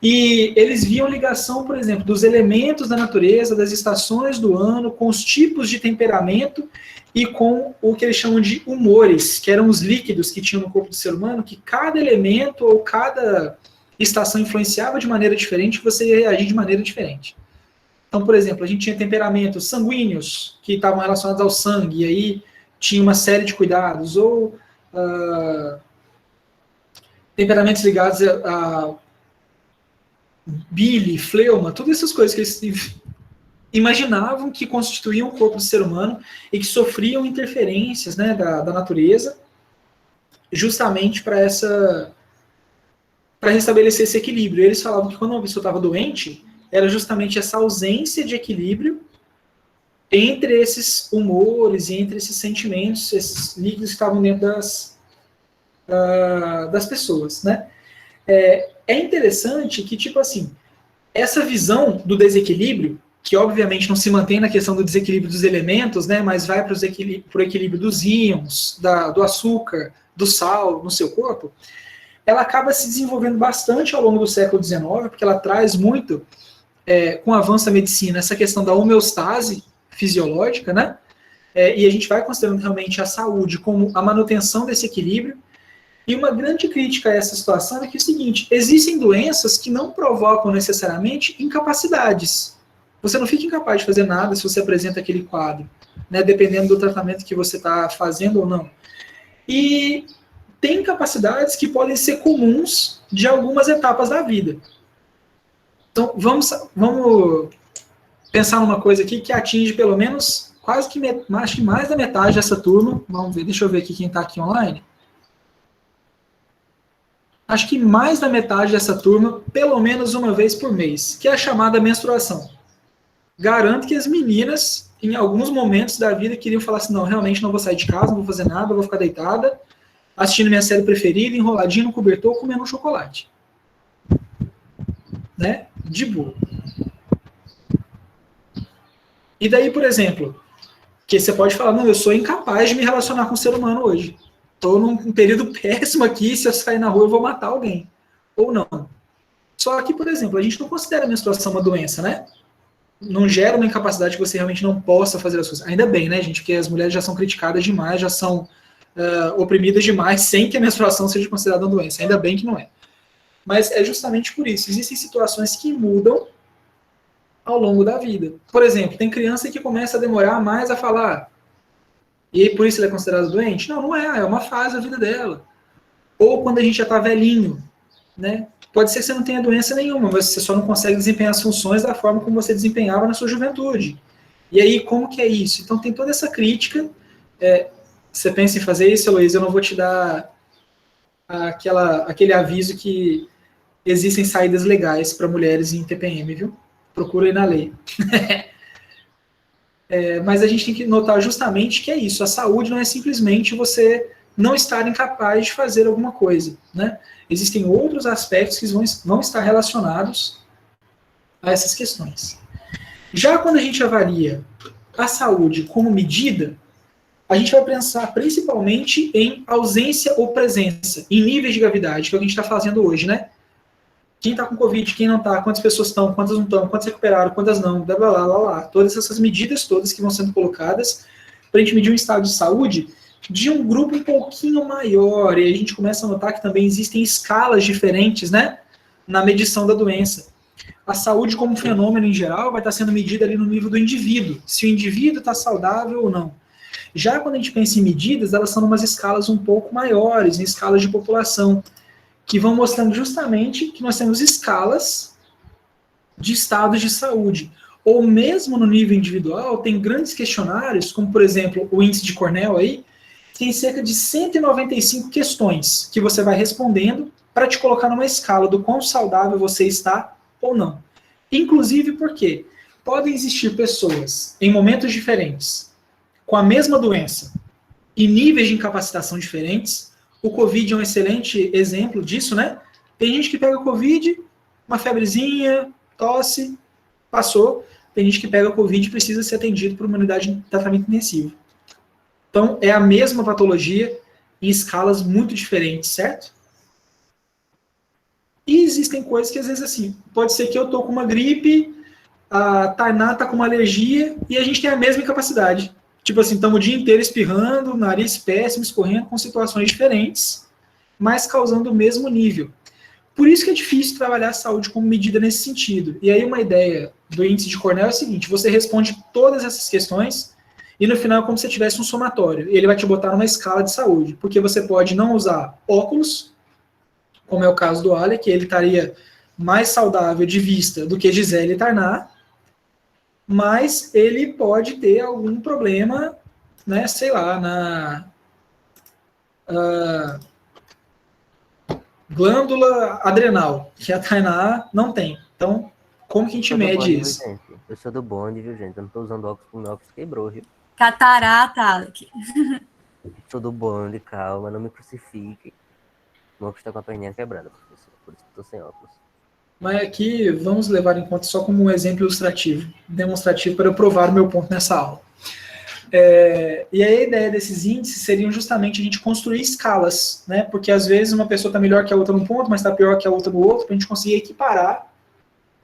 E eles viam ligação, por exemplo, dos elementos da natureza, das estações do ano, com os tipos de temperamento e com o que eles chamam de humores, que eram os líquidos que tinham no corpo do ser humano, que cada elemento ou cada estação influenciava de maneira diferente, você ia reagir de maneira diferente. Então, por exemplo, a gente tinha temperamentos sanguíneos, que estavam relacionados ao sangue, e aí tinha uma série de cuidados, ou temperamentos ligados a bile, fleuma, todas essas coisas que eles imaginavam que constituíam o corpo do ser humano e que sofriam interferências, né, da natureza, justamente para restabelecer esse equilíbrio. Eles falavam que quando uma pessoa estava doente, era justamente essa ausência de equilíbrio entre esses humores e entre esses sentimentos, esses líquidos que estavam dentro das pessoas, né? É interessante que, tipo assim, essa visão do desequilíbrio, que obviamente não se mantém na questão do desequilíbrio dos elementos, né, mas vai para o equilíbrio dos íons, do açúcar, do sal no seu corpo, ela acaba se desenvolvendo bastante ao longo do século XIX, porque ela traz muito, com o avanço da medicina, essa questão da homeostase fisiológica, né, e a gente vai considerando realmente a saúde como a manutenção desse equilíbrio. E uma grande crítica a essa situação é que é o seguinte, existem doenças que não provocam necessariamente incapacidades. Você não fica incapaz de fazer nada se você apresenta aquele quadro, né, dependendo do tratamento que você está fazendo ou não. E tem incapacidades que podem ser comuns de algumas etapas da vida. Então, vamos pensar numa coisa aqui que atinge pelo menos quase que acho que mais da metade dessa turma. Vamos ver, deixa eu ver aqui quem está aqui online. Acho que mais da metade dessa turma, pelo menos uma vez por mês, que é a chamada menstruação. Garanto que as meninas, em alguns momentos da vida, queriam falar assim, não, realmente não vou sair de casa, não vou fazer nada, vou ficar deitada, assistindo minha série preferida, enroladinha no cobertor, comendo um chocolate. Né? De boa. E daí, por exemplo, que você pode falar, não, eu sou incapaz de me relacionar com o ser humano hoje. Estou num período péssimo aqui, se eu sair na rua eu vou matar alguém. Ou não. Só que, por exemplo, a gente não considera a menstruação uma doença, né? Não gera uma incapacidade que você realmente não possa fazer as coisas. Ainda bem, né, gente? Porque as mulheres já são criticadas demais, já são oprimidas demais, sem que a menstruação seja considerada uma doença. Ainda bem que não é. Mas é justamente por isso. Existem situações que mudam ao longo da vida. Por exemplo, tem criança que começa a demorar mais a falar. E aí, por isso ela é considerada doente? Não, não é. É uma fase da vida dela. Ou quando a gente já está velhinho, né? Pode ser que você não tenha doença nenhuma, mas você só não consegue desempenhar as funções da forma como você desempenhava na sua juventude. E aí, como que é isso? Então, tem toda essa crítica. Você pensa em fazer isso, Heloísa, eu não vou te dar aquele aviso que existem saídas legais para mulheres em TPM, viu? Procura aí na lei. Mas a gente tem que notar justamente que é isso. A saúde não é simplesmente você não estar incapaz de fazer alguma coisa, né? Existem outros aspectos que vão estar relacionados a essas questões. Já quando a gente avalia a saúde como medida, a gente vai pensar principalmente em ausência ou presença, em níveis de gravidade, que é o que a gente está fazendo hoje, né? Quem está com Covid, quem não está, quantas pessoas estão, quantas não estão, quantas recuperaram, quantas não, blá, blá, blá, blá, blá. Todas essas medidas todas que vão sendo colocadas para a gente medir um estado de saúde de um grupo um pouquinho maior, e a gente começa a notar que também existem escalas diferentes, né, na medição da doença. A saúde como fenômeno em geral vai estar sendo medida ali no nível do indivíduo, se o indivíduo está saudável ou não. Já quando a gente pensa em medidas, elas são em umas escalas um pouco maiores, em escalas de população, que vão mostrando justamente que nós temos escalas de estados de saúde. Ou mesmo no nível individual, tem grandes questionários, como por exemplo o índice de Cornell aí, tem cerca de 195 questões que você vai respondendo para te colocar numa escala do quão saudável você está ou não. Inclusive porque podem existir pessoas em momentos diferentes, com a mesma doença e níveis de incapacitação diferentes. O Covid é um excelente exemplo disso, né? Tem gente que pega Covid, uma febrezinha, tosse, passou. Tem gente que pega Covid e precisa ser atendido por uma unidade de tratamento intensivo. Então, é a mesma patologia em escalas muito diferentes, certo? E existem coisas que, às vezes, assim, pode ser que eu tô com uma gripe, a Tainá tá com uma alergia, e a gente tem a mesma incapacidade. Tipo assim, estamos o dia inteiro espirrando, nariz péssimo, escorrendo, com situações diferentes, mas causando o mesmo nível. Por isso que é difícil trabalhar a saúde como medida nesse sentido. E aí uma ideia do índice de Cornell é o seguinte: você responde todas essas questões, e no final é como se você tivesse um somatório. E ele vai te botar numa escala de saúde, porque você pode não usar óculos, como é o caso do Ale, que ele estaria mais saudável de vista do que Gisele e Tainá, mas ele pode ter algum problema, né, sei lá, na glândula adrenal, que a Tainá não tem. Então, como que a gente mede isso? Gente. Eu sou do bonde, viu, gente? Eu não tô usando óculos porque meu óculos quebrou, viu? Catarata, Alec. Sou do bonde, calma, não me crucifique. Meu óculos tá com a perninha quebrada, professor, por isso que eu tô sem óculos. Mas aqui vamos levar em conta só como um exemplo ilustrativo, demonstrativo, para eu provar o meu ponto nessa aula. E aí a ideia desses índices seriam justamente a gente construir escalas, né? Porque às vezes uma pessoa está melhor que a outra num ponto, mas está pior que a outra no outro, para a gente conseguir equiparar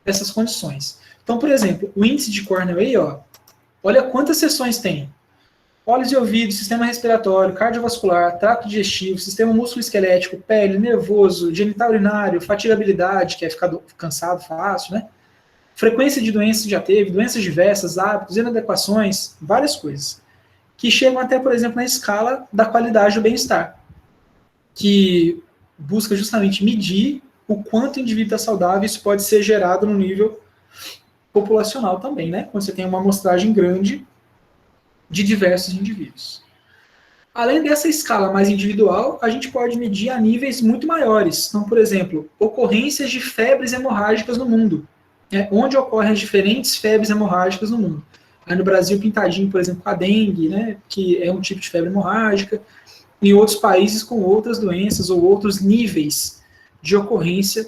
essas condições. Então, por exemplo, o índice de Cornell aí, ó, olha quantas seções tem. Olhos e ouvidos, sistema respiratório, cardiovascular, trato digestivo, sistema músculo-esquelético, pele, nervoso, genital urinário, fatigabilidade, que é ficar cansado fácil, né? Frequência de doenças que já teve, doenças diversas, hábitos, inadequações, várias coisas. Que chegam até, por exemplo, na escala da qualidade do bem-estar, que busca justamente medir o quanto o indivíduo está saudável. Isso pode ser gerado no nível populacional também, né? Quando você tem uma amostragem grande de diversos indivíduos. Além dessa escala mais individual, a gente pode medir a níveis muito maiores. Então, por exemplo, ocorrências de febres hemorrágicas no mundo. Onde ocorrem as diferentes febres hemorrágicas no mundo. Aí no Brasil, pintadinho, por exemplo, com a dengue, né, que é um tipo de febre hemorrágica. Em outros países com outras doenças ou outros níveis de ocorrência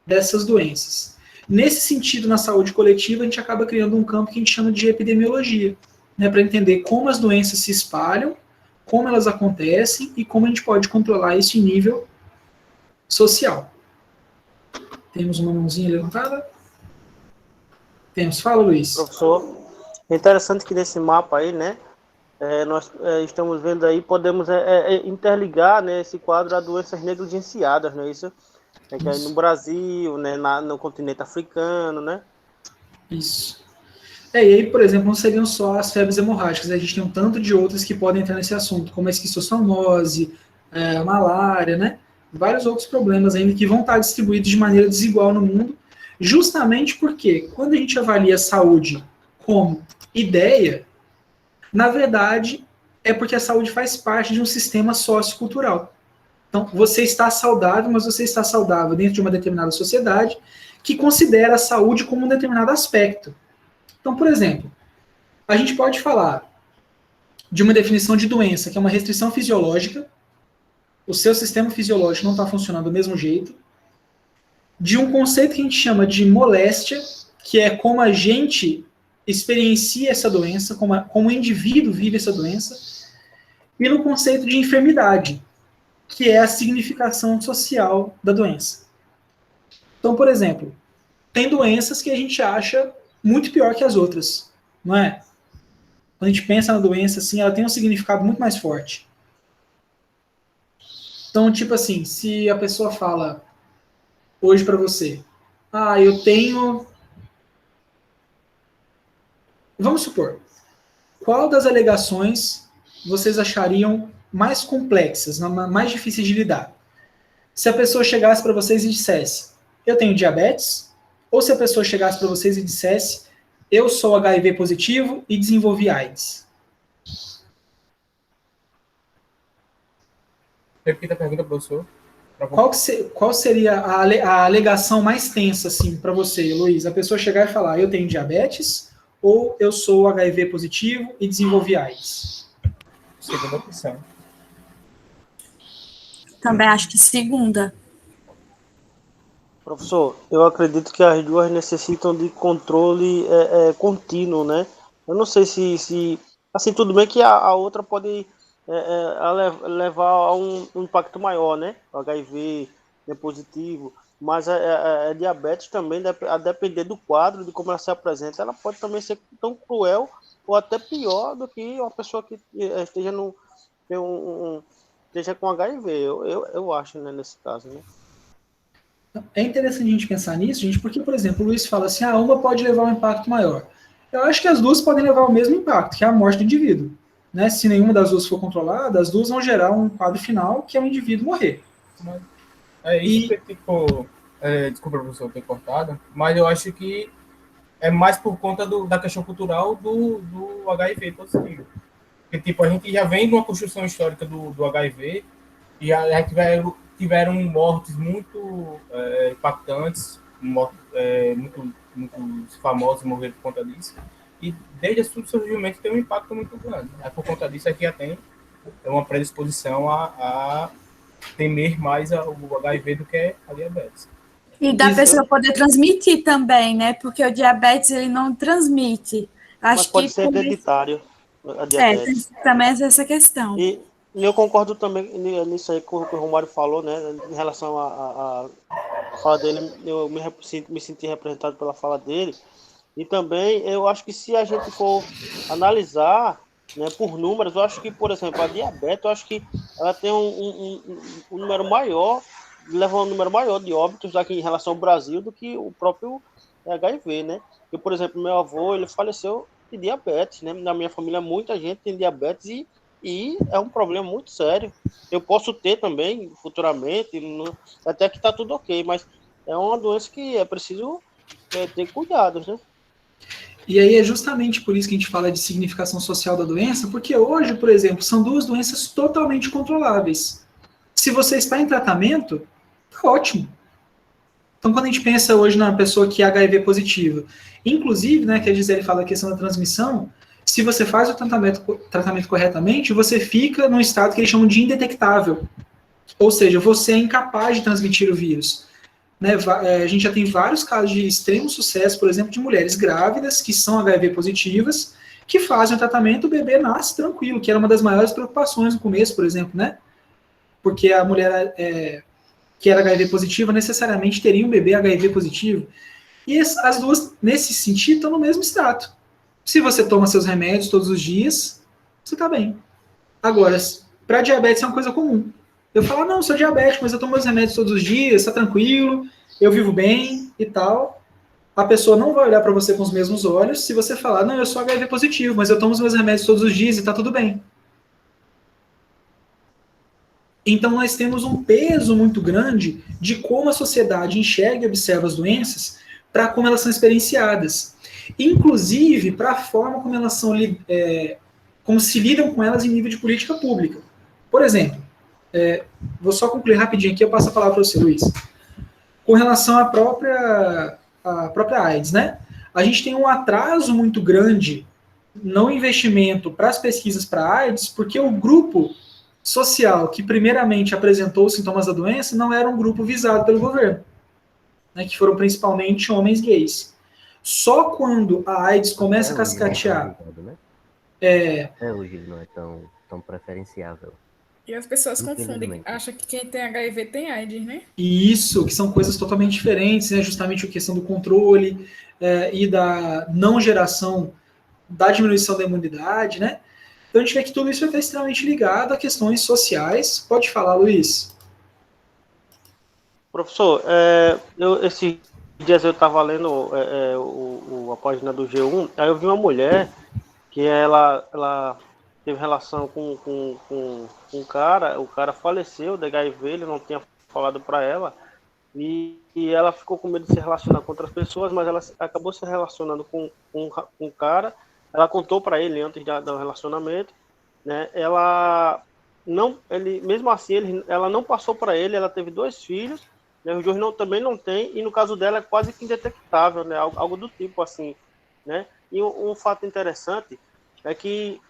dessas doenças. Nesse sentido, na saúde coletiva, a gente acaba criando um campo que a gente chama de epidemiologia, né, para entender como as doenças se espalham, como elas acontecem e como a gente pode controlar isso em nível social. Temos uma mãozinha levantada? Temos. Fala, Luiz. Professor, é interessante que nesse mapa aí, né, nós estamos vendo aí, podemos interligar, né, esse quadro a doenças negligenciadas, não é isso? Que é no Brasil, né, no continente africano, né? Isso. E aí, por exemplo, não seriam só as febres hemorrágicas, a gente tem um tanto de outras que podem entrar nesse assunto, como a esquistossomose, a malária, né? vários outros problemas ainda que vão estar distribuídos de maneira desigual no mundo, justamente porque quando a gente avalia a saúde como ideia, na verdade, é porque a saúde faz parte de um sistema sociocultural. Então, você está saudável, mas você está saudável dentro de uma determinada sociedade que considera a saúde como um determinado aspecto. Então, por exemplo, a gente pode falar de uma definição de doença, que é uma restrição fisiológica, o seu sistema fisiológico não está funcionando do mesmo jeito, de um conceito que a gente chama de moléstia, que é como a gente experiencia essa doença, como o indivíduo vive essa doença, e no conceito de enfermidade, que é a significação social da doença. Então, por exemplo, tem doenças que a gente acha muito pior que as outras, não é? Quando a gente pensa na doença, assim, ela tem um significado muito mais forte. Então, tipo assim, se a pessoa fala hoje para você, eu tenho... Vamos supor, qual das alegações vocês achariam mais complexas, mais difíceis de lidar? Se a pessoa chegasse para vocês e dissesse, eu tenho diabetes, ou se a pessoa chegasse para vocês e dissesse, eu sou HIV positivo e desenvolvi AIDS? Repita a pergunta, professor. Qual seria a alegação mais tensa, assim, para você, Luiz? A pessoa chegar e falar, eu tenho diabetes, ou eu sou HIV positivo e desenvolvi AIDS? Segunda opção. Também acho que segunda. Professor, eu acredito que as duas necessitam de controle contínuo, né? Eu não sei se assim, tudo bem que a outra pode levar a um impacto maior, né? O HIV é positivo, mas a diabetes também, a depender do quadro, de como ela se apresenta, ela pode também ser tão cruel ou até pior do que uma pessoa que esteja esteja com HIV, eu acho, né, nesse caso, né? É interessante a gente pensar nisso, gente, porque, por exemplo, o Luiz fala assim, uma pode levar um impacto maior. Eu acho que as duas podem levar o mesmo impacto, que é a morte do indivíduo. Né? Se nenhuma das duas for controlada, as duas vão gerar um quadro final, que é o indivíduo morrer. É isso que, tipo, desculpa, professor, ter cortado, mas eu acho que é mais por conta da questão cultural do HIV positivo. Porque, tipo, a gente já vem de uma construção histórica do HIV, e já tiveram mortes muito impactantes, muito famosas morreram por conta disso. E desde o surgimento tem um impacto muito grande. Por conta disso, aqui já tem uma predisposição a temer mais o HIV do que a diabetes. E da pessoa poder transmitir também, né? Porque o diabetes, ele não transmite. Mas pode ser hereditário, a diabetes. Também é essa questão. E eu concordo também nisso aí que o Romário falou, né? Em relação à fala dele, eu me senti representado pela fala dele. E também, eu acho que se a gente for analisar, né, por números, eu acho que, por exemplo, a diabetes, eu acho que ela tem um número maior, leva um número maior de óbitos aqui em relação ao Brasil do que o próprio HIV, né? Eu, por exemplo, meu avô, ele faleceu de diabetes, né? Na minha família, muita gente tem diabetes e é um problema muito sério. Eu posso ter também, futuramente, até que está tudo ok, mas é uma doença que é preciso ter cuidados, né? E aí é justamente por isso que a gente fala de significação social da doença, porque hoje, por exemplo, são duas doenças totalmente controláveis. Se você está em tratamento, tá ótimo. Então, quando a gente pensa hoje na pessoa que é HIV positiva, inclusive, né, que a Gisele fala a questão da transmissão, se você faz o tratamento corretamente, você fica num estado que eles chamam de indetectável. Ou seja, você é incapaz de transmitir o vírus. Né, a gente já tem vários casos de extremo sucesso, por exemplo, de mulheres grávidas que são HIV positivas, que fazem o tratamento, o bebê nasce tranquilo, que era uma das maiores preocupações no começo, por exemplo, né? Porque a mulher que era HIV positiva necessariamente teria um bebê HIV positivo. E as duas, nesse sentido, estão no mesmo status. Se você toma seus remédios todos os dias, você está bem. Agora, para diabetes é uma coisa comum. Eu falo, não, sou diabético, mas eu tomo meus remédios todos os dias, está tranquilo, eu vivo bem e tal. A pessoa não vai olhar para você com os mesmos olhos se você falar, não, eu sou HIV positivo, mas eu tomo os meus remédios todos os dias e está tudo bem. Então, nós temos um peso muito grande de como a sociedade enxerga e observa as doenças para como elas são experienciadas. Inclusive, para a forma como elas são, como se lidam com elas em nível de política pública. Por exemplo, vou só concluir rapidinho aqui, eu passo a palavra para você, Luiz. Com relação à própria AIDS, né? A gente tem um atraso muito grande no investimento para as pesquisas para AIDS, porque o grupo social que primeiramente apresentou os sintomas da doença não era um grupo visado pelo governo, né, que foram principalmente homens gays. Só quando a AIDS começa a cascatear... Até hoje ele não é tão preferenciável. E as pessoas confundem, acham que quem tem HIV tem AIDS, né? Isso, que são coisas totalmente diferentes, né? Justamente a questão do controle e da não geração da diminuição da imunidade, né? Então a gente vê que tudo isso está extremamente ligado a questões sociais. Pode falar, Luiz. Professor, esses dias eu estava lendo a página do G1, aí eu vi uma mulher que ela teve relação com um cara, o cara faleceu de HIV, ele não tinha falado para ela, e ela ficou com medo de se relacionar com outras pessoas, mas ela acabou se relacionando com um cara, ela contou para ele antes do relacionamento, né? Mesmo assim, ela não passou para ele, ela teve 2 filhos, né? Os dois também não tem, e no caso dela é quase que indetectável, né? Algo do tipo assim, né? E um fato interessante é que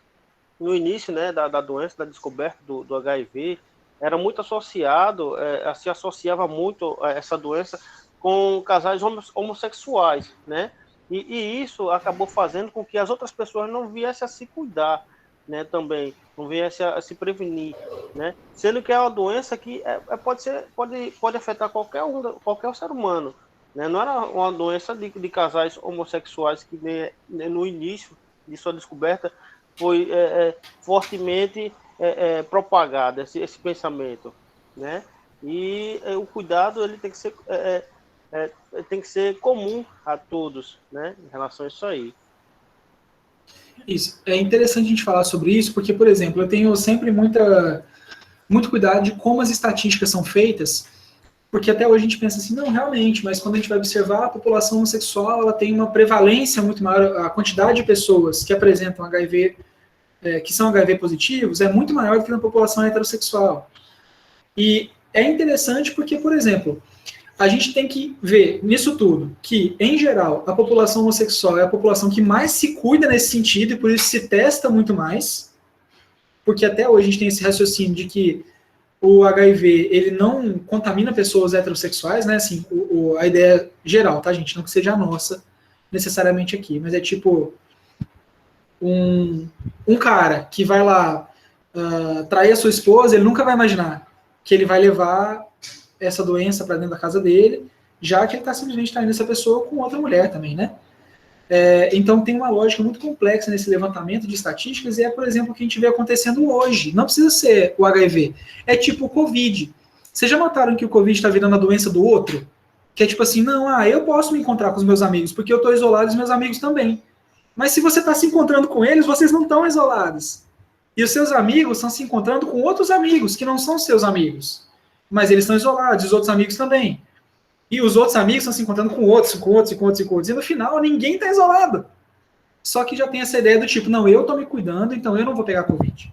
no início, né, da doença, da descoberta do HIV, era muito associado, se associava muito a essa doença com casais homossexuais, né? E isso acabou fazendo com que as outras pessoas não viessem a se cuidar, né, também, não viessem a se prevenir, né? Sendo que é uma doença que pode afetar qualquer ser humano, né? Não era uma doença de casais homossexuais que no início de sua descoberta foi fortemente propagado esse pensamento, né? E o cuidado ele tem que ser comum a todos, né? Em relação a isso aí. Isso. É interessante a gente falar sobre isso, porque, por exemplo, eu tenho sempre muito cuidado de como as estatísticas são feitas, porque até hoje a gente pensa assim, não, realmente, mas quando a gente vai observar a população homossexual, ela tem uma prevalência muito maior, a quantidade de pessoas que apresentam HIV, que são HIV positivos, é muito maior do que na população heterossexual. E é interessante porque, por exemplo, a gente tem que ver nisso tudo que, em geral, a população homossexual é a população que mais se cuida nesse sentido e por isso se testa muito mais, porque até hoje a gente tem esse raciocínio de que o HIV, ele não contamina pessoas heterossexuais, né, assim, a ideia geral, tá, gente, não que seja a nossa, necessariamente aqui, mas é tipo, um cara que vai lá trair a sua esposa, ele nunca vai imaginar que ele vai levar essa doença para dentro da casa dele, já que ele está simplesmente traindo essa pessoa com outra mulher também, né? Então tem uma lógica muito complexa nesse levantamento de estatísticas, e é, por exemplo, o que a gente vê acontecendo hoje. Não precisa ser o HIV, é tipo o Covid. Vocês já notaram que o Covid está virando a doença do outro? Que é tipo assim, não, eu posso me encontrar com os meus amigos, porque eu estou isolado e os meus amigos também. Mas se você está se encontrando com eles, vocês não estão isolados. E os seus amigos estão se encontrando com outros amigos, que não são seus amigos. Mas eles estão isolados, e os outros amigos também. E os outros amigos estão se encontrando com outros. E no final, ninguém está isolado. Só que já tem essa ideia do tipo, não, eu estou me cuidando, então eu não vou pegar Covid.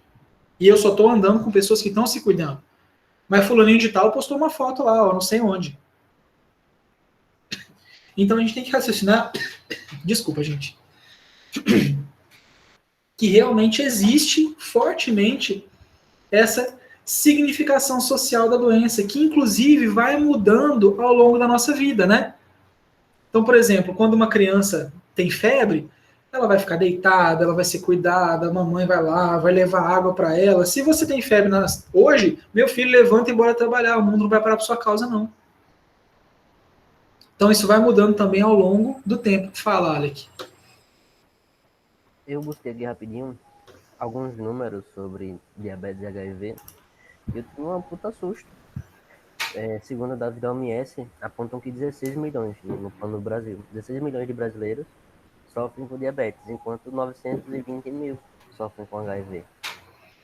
E eu só estou andando com pessoas que estão se cuidando. Mas fulaninho de tal postou uma foto lá, não sei onde. Então a gente tem que raciocinar... Desculpa, gente. Que realmente existe fortemente essa significação social da doença, que inclusive vai mudando ao longo da nossa vida, né? Então, por exemplo, quando uma criança tem febre, ela vai ficar deitada, ela vai ser cuidada, a mamãe vai lá, vai levar água para ela. Se você tem febre hoje, meu filho, levanta e bora trabalhar, o mundo não vai parar por sua causa, não. Então, isso vai mudando também ao longo do tempo. Fala, Alec. Eu busquei aqui rapidinho alguns números sobre diabetes e HIV e eu tive um puta susto. Segundo dados da OMS, apontam que 16 milhões no Brasil. 16 milhões de brasileiros sofrem com diabetes, enquanto 920 mil sofrem com HIV.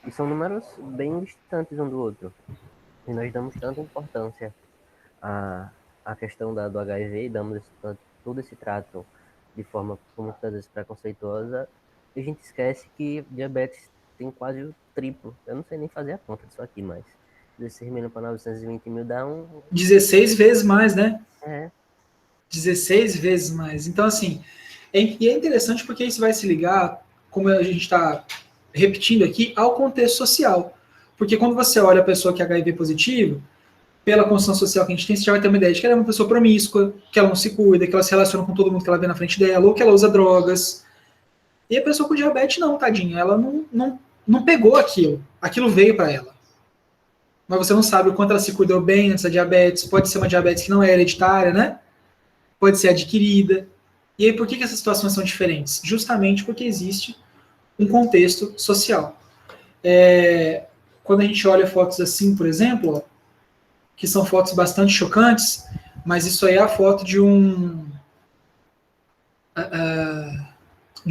E são números bem distantes um do outro. E nós damos tanta importância à questão do HIV e damos todo esse trato de forma muitas vezes preconceituosa, e a gente esquece que diabetes tem quase o triplo. Eu não sei nem fazer a conta disso aqui, mas 16 mil para 920 mil dá 16 vezes mais, né? 16 É. vezes mais. Então, assim, e é interessante porque isso vai se ligar, como a gente está repetindo aqui, ao contexto social. Porque quando você olha a pessoa que é HIV positivo, pela construção social que a gente tem, você já vai ter uma ideia de que ela é uma pessoa promíscua, que ela não se cuida, que ela se relaciona com todo mundo que ela vê na frente dela, ou que ela usa drogas. E a pessoa com diabetes não, tadinha, ela não pegou aquilo. Aquilo veio para ela. Mas você não sabe o quanto ela se cuidou bem antes da diabetes. Pode ser uma diabetes que não é hereditária, né? Pode ser adquirida. E aí, por que essas situações são diferentes? Justamente porque existe um contexto social. Quando a gente olha fotos assim, por exemplo, ó, que são fotos bastante chocantes, mas isso aí é a foto de um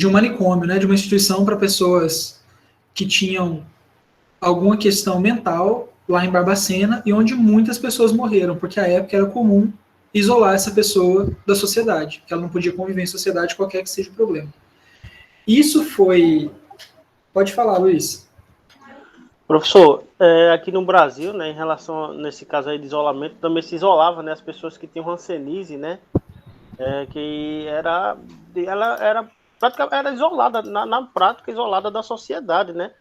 manicômio, né, de uma instituição para pessoas que tinham alguma questão mental lá em Barbacena, e onde muitas pessoas morreram, porque à época era comum isolar essa pessoa da sociedade, que ela não podia conviver em sociedade, qualquer que seja o problema. Isso foi... Pode falar, Luiz. Professor, aqui no Brasil, né, em relação, nesse caso aí de isolamento, também se isolava, né, as pessoas que tinham hanseníase, né, que ela era praticamente era isolada, na prática isolada da sociedade, né,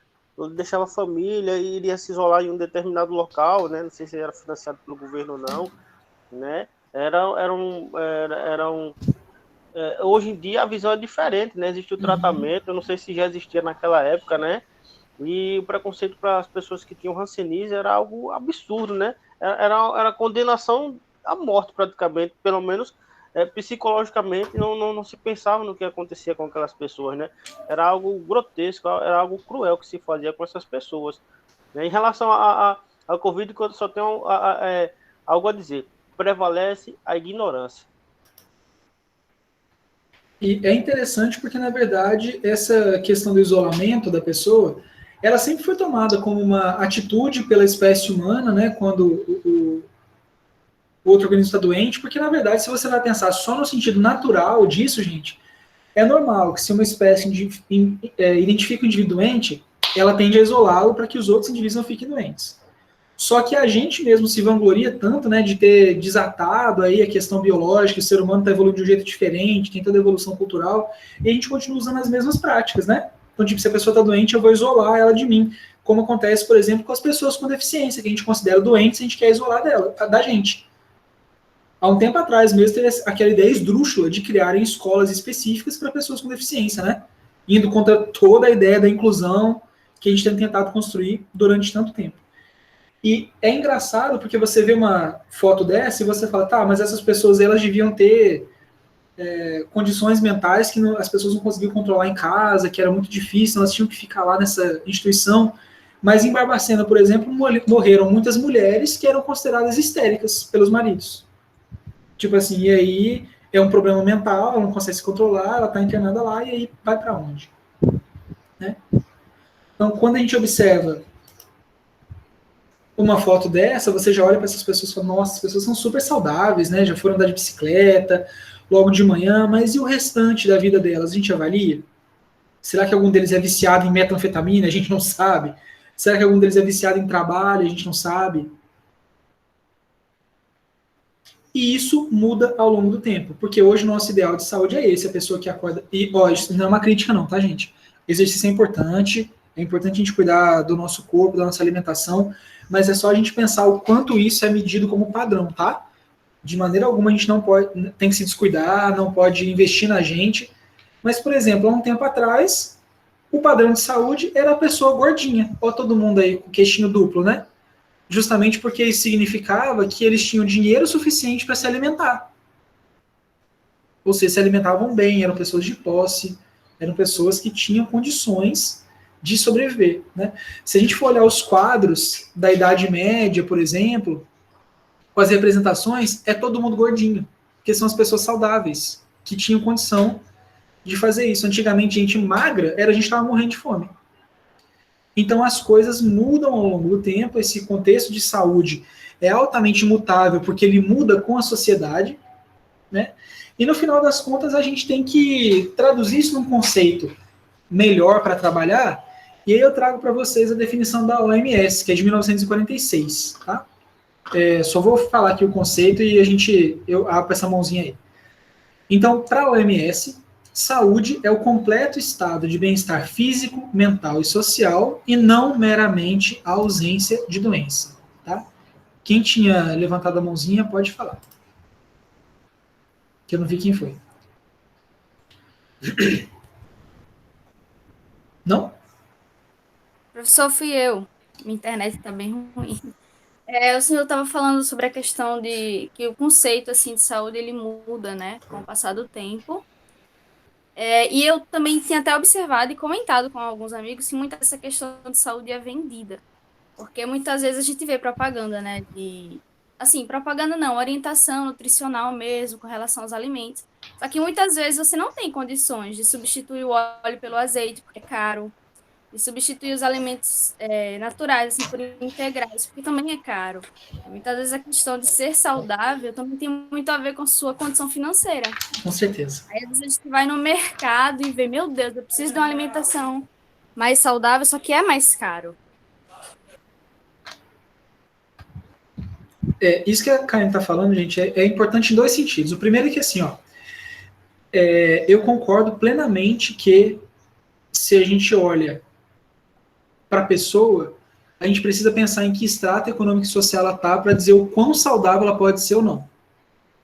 deixava a família e iria se isolar em um determinado local, né, não sei se era financiado pelo governo ou não, né, hoje em dia a visão é diferente, né, existe o tratamento, eu não sei se já existia naquela época, né, e o preconceito para as pessoas que tinham hanseníase era algo absurdo, né? Era condenação à morte, praticamente, pelo menos psicologicamente, não se pensava no que acontecia com aquelas pessoas, né? Era algo grotesco, era algo cruel que se fazia com essas pessoas. Né? Em relação ao Covid, eu só tenho algo a dizer. Prevalece a ignorância. E é interessante porque, na verdade, essa questão do isolamento da pessoa, ela sempre foi tomada como uma atitude pela espécie humana, né, quando o outro organismo está doente, porque, na verdade, se você vai pensar só no sentido natural disso, gente, é normal que se uma espécie identifica um indivíduo doente, ela tende a isolá-lo para que os outros indivíduos não fiquem doentes. Só que a gente mesmo se vangloria tanto, né, de ter desatado aí a questão biológica, o ser humano está evoluindo de um jeito diferente, tem toda a evolução cultural, e a gente continua usando as mesmas práticas, né? Então, tipo, se a pessoa está doente, eu vou isolar ela de mim. Como acontece, por exemplo, com as pessoas com deficiência, que a gente considera doentes, a gente quer isolar da gente. Há um tempo atrás mesmo, teve aquela ideia esdrúxula de criarem escolas específicas para pessoas com deficiência, né? Indo contra toda a ideia da inclusão que a gente tem tentado construir durante tanto tempo. E é engraçado porque você vê uma foto dessa e você fala, tá, mas essas pessoas elas deviam ter condições mentais que as pessoas não conseguiam controlar em casa, que era muito difícil, elas tinham que ficar lá nessa instituição. Mas em Barbacena, por exemplo, morreram muitas mulheres que eram consideradas histéricas pelos maridos. Tipo assim, e aí é um problema mental, ela não consegue se controlar, ela está internada lá, e aí vai para onde? Né? Então, quando a gente observa uma foto dessa, você já olha para essas pessoas e fala, nossa, as pessoas são super saudáveis, né? Já foram andar de bicicleta logo de manhã, mas e o restante da vida delas? A gente avalia? Será que algum deles é viciado em metanfetamina? A gente não sabe. Será que algum deles é viciado em trabalho? A gente não sabe. E isso muda ao longo do tempo, porque hoje o nosso ideal de saúde é esse, a pessoa que acorda... E, ó, isso não é uma crítica não, tá, gente? Exercício é importante a gente cuidar do nosso corpo, da nossa alimentação, mas é só a gente pensar o quanto isso é medido como padrão, tá? De maneira alguma a gente não pode, tem que se descuidar, não pode investir na gente, mas, por exemplo, há um tempo atrás, o padrão de saúde era a pessoa gordinha, ó, todo mundo aí com queixinho duplo, né? Justamente porque isso significava que eles tinham dinheiro suficiente para se alimentar. Ou seja, se alimentavam bem, eram pessoas de posse, eram pessoas que tinham condições de sobreviver. Né? Se a gente for olhar os quadros da Idade Média, por exemplo, com as representações, é todo mundo gordinho, porque são as pessoas saudáveis, que tinham condição de fazer isso. Antigamente, gente magra, a gente estava morrendo de fome. Então as coisas mudam ao longo do tempo, esse contexto de saúde é altamente mutável, porque ele muda com a sociedade, né? E no final das contas a gente tem que traduzir isso num conceito melhor para trabalhar, e aí eu trago para vocês a definição da OMS, que é de 1946, tá? Só vou falar aqui o conceito e eu abro essa mãozinha aí. Então, para a OMS, saúde é o completo estado de bem-estar físico, mental e social, e não meramente a ausência de doença, tá? Quem tinha levantado a mãozinha pode falar. Que eu não vi quem foi. Não? Professor, fui eu. Minha internet está bem ruim. O senhor estava falando sobre a questão de que o conceito assim de saúde ele muda, né, com o passar do tempo. E eu também tinha até observado e comentado com alguns amigos se muita dessa questão de saúde é vendida. Porque muitas vezes a gente vê propaganda, né, assim, propaganda não, orientação nutricional mesmo, com relação aos alimentos. Só que muitas vezes você não tem condições de substituir o óleo pelo azeite, porque é caro, de substituir os alimentos naturais, assim, por integrais, porque também é caro. Muitas vezes a questão de ser saudável também tem muito a ver com a sua condição financeira. Com certeza. Aí às vezes a gente vai no mercado e vê, meu Deus, eu preciso de uma alimentação mais saudável, só que é mais caro. Isso que a Karen está falando, gente, é importante em dois sentidos. O primeiro é que, assim, eu concordo plenamente que se a gente olha para a pessoa, a gente precisa pensar em que extrato econômico e social ela está para dizer o quão saudável ela pode ser ou não.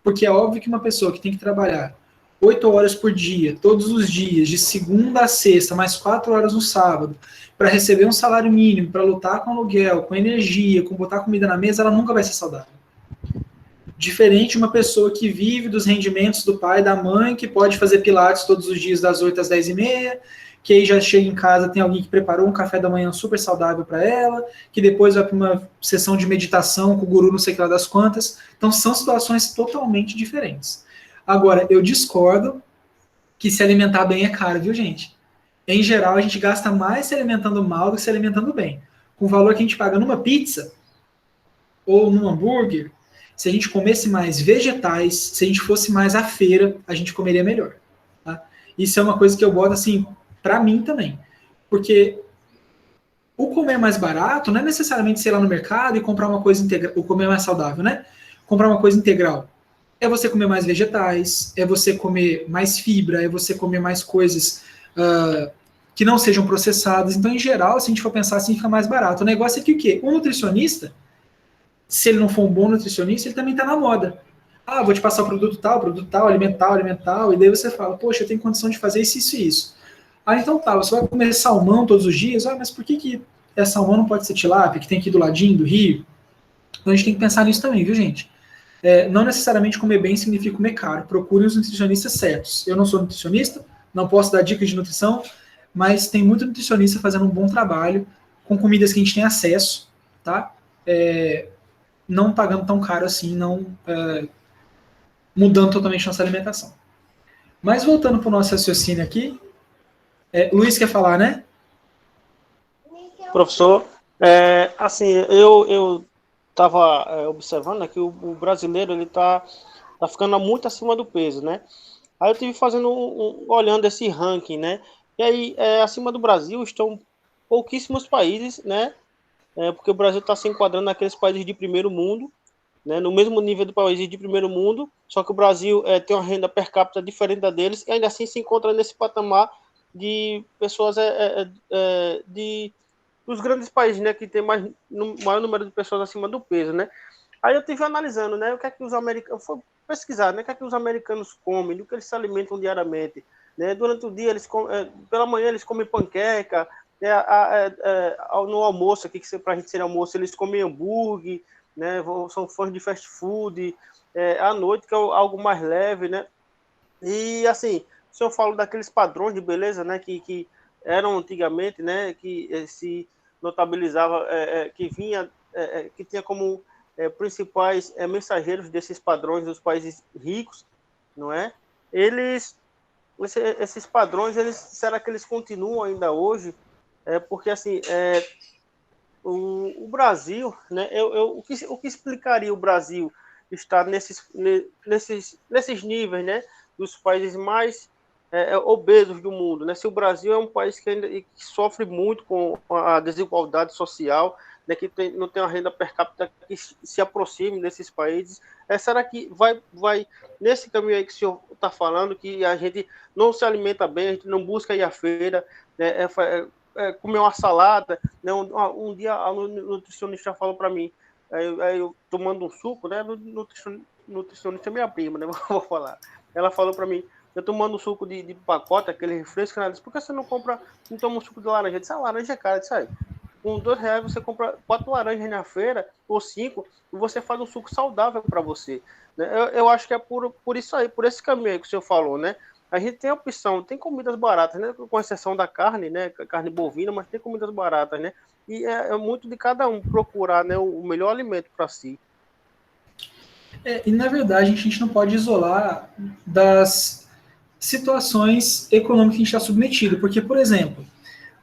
Porque é óbvio que uma pessoa que tem que trabalhar 8 horas por dia, todos os dias, de segunda a sexta, mais 4 horas no sábado, para receber um salário mínimo, para lutar com aluguel, com energia, com botar comida na mesa, ela nunca vai ser saudável. Diferente de uma pessoa que vive dos rendimentos do pai e da mãe, que pode fazer pilates todos os dias das 8 às 10h30, que aí já chega em casa, tem alguém que preparou um café da manhã super saudável para ela, que depois vai para uma sessão de meditação com o guru não sei que lá das quantas. Então são situações totalmente diferentes. Agora, eu discordo que se alimentar bem é caro, viu, gente? Em geral, a gente gasta mais se alimentando mal do que se alimentando bem. Com o valor que a gente paga numa pizza ou num hambúrguer, se a gente comesse mais vegetais, se a gente fosse mais à feira, a gente comeria melhor. Tá? Isso é uma coisa que eu boto assim, para mim também. Porque o comer mais barato não é necessariamente ser lá no mercado e comprar uma coisa integral, o comer mais saudável, né? Comprar uma coisa integral. É você comer mais vegetais, é você comer mais fibra, é você comer mais coisas que não sejam processadas. Então, em geral, se a gente for pensar assim, fica mais barato. O negócio é que o quê? O nutricionista, se ele não for um bom nutricionista, ele também está na moda. Vou te passar o produto tal, alimentar, e daí você fala, poxa, eu tenho condição de fazer isso, isso e isso. Então tá, você vai comer salmão todos os dias, mas por que salmão não pode ser tilápia, que tem aqui do ladinho do rio? Então a gente tem que pensar nisso também, viu, gente? Não necessariamente comer bem significa comer caro. Procure os nutricionistas certos. Eu não sou nutricionista, não posso dar dicas de nutrição, mas tem muito nutricionista fazendo um bom trabalho com comidas que a gente tem acesso, tá? Não pagando tão caro assim, não mudando totalmente nossa alimentação. Mas voltando para o nosso raciocínio aqui, Luiz quer falar, né? Professor, assim, eu estava observando, né, que o brasileiro ele tá ficando muito acima do peso, né? Aí eu tive fazendo olhando esse ranking, né? E aí, acima do Brasil estão pouquíssimos países, né? Porque o Brasil está se enquadrando naqueles países de primeiro mundo, né? No mesmo nível do país de primeiro mundo, só que o Brasil tem uma renda per capita diferente da deles, e ainda assim se encontra nesse patamar de pessoas dos grandes países, né, que tem maior número de pessoas acima do peso, né? Aí eu estive analisando, né, o que é que os americanos, foi pesquisar, né, o que é que os americanos comem, do que eles se alimentam diariamente, né? Durante o dia eles pela manhã eles comem panqueca, no almoço aqui que pra gente ser almoço eles comem hambúrguer, né? São fãs de fast food, à noite que é algo mais leve, né? E assim, se eu falo daqueles padrões de beleza, né, que eram antigamente, né, que se notabilizava, que tinha como principais mensageiros desses padrões dos países ricos, não é? Esses padrões, será que eles continuam ainda hoje? Porque assim, o Brasil, né, o que explicaria o Brasil estar nesses níveis, né, dos países mais obesos do mundo, né? Se o Brasil é um país que ainda que sofre muito com a desigualdade social, né, que não tem uma renda per capita que se aproxime desses países, será que vai nesse caminho aí que o senhor está falando, que a gente não se alimenta bem, a gente não busca ir à feira, né, comer uma salada, né? Um dia a nutricionista falou para mim, aí eu tomando um suco, né? Nutricionista é minha prima, né? Vou falar. Ela falou para mim, eu tomando um suco de pacote, aquele refresco, ela disse, por que você não toma um suco de laranja? Eu disse, laranja é cara, isso aí. Com R$2 você compra 4 laranjas na feira, ou 5, e você faz um suco saudável para você. Né? Eu acho que é por isso aí, por esse caminho aí que o senhor falou, né? A gente tem opção, tem comidas baratas, né? Com exceção da carne, né? Carne bovina, mas tem comidas baratas, né? E é muito de cada um procurar, né, o melhor alimento para si. E na verdade a gente não pode isolar das situações econômicas que a gente está submetido, porque, por exemplo,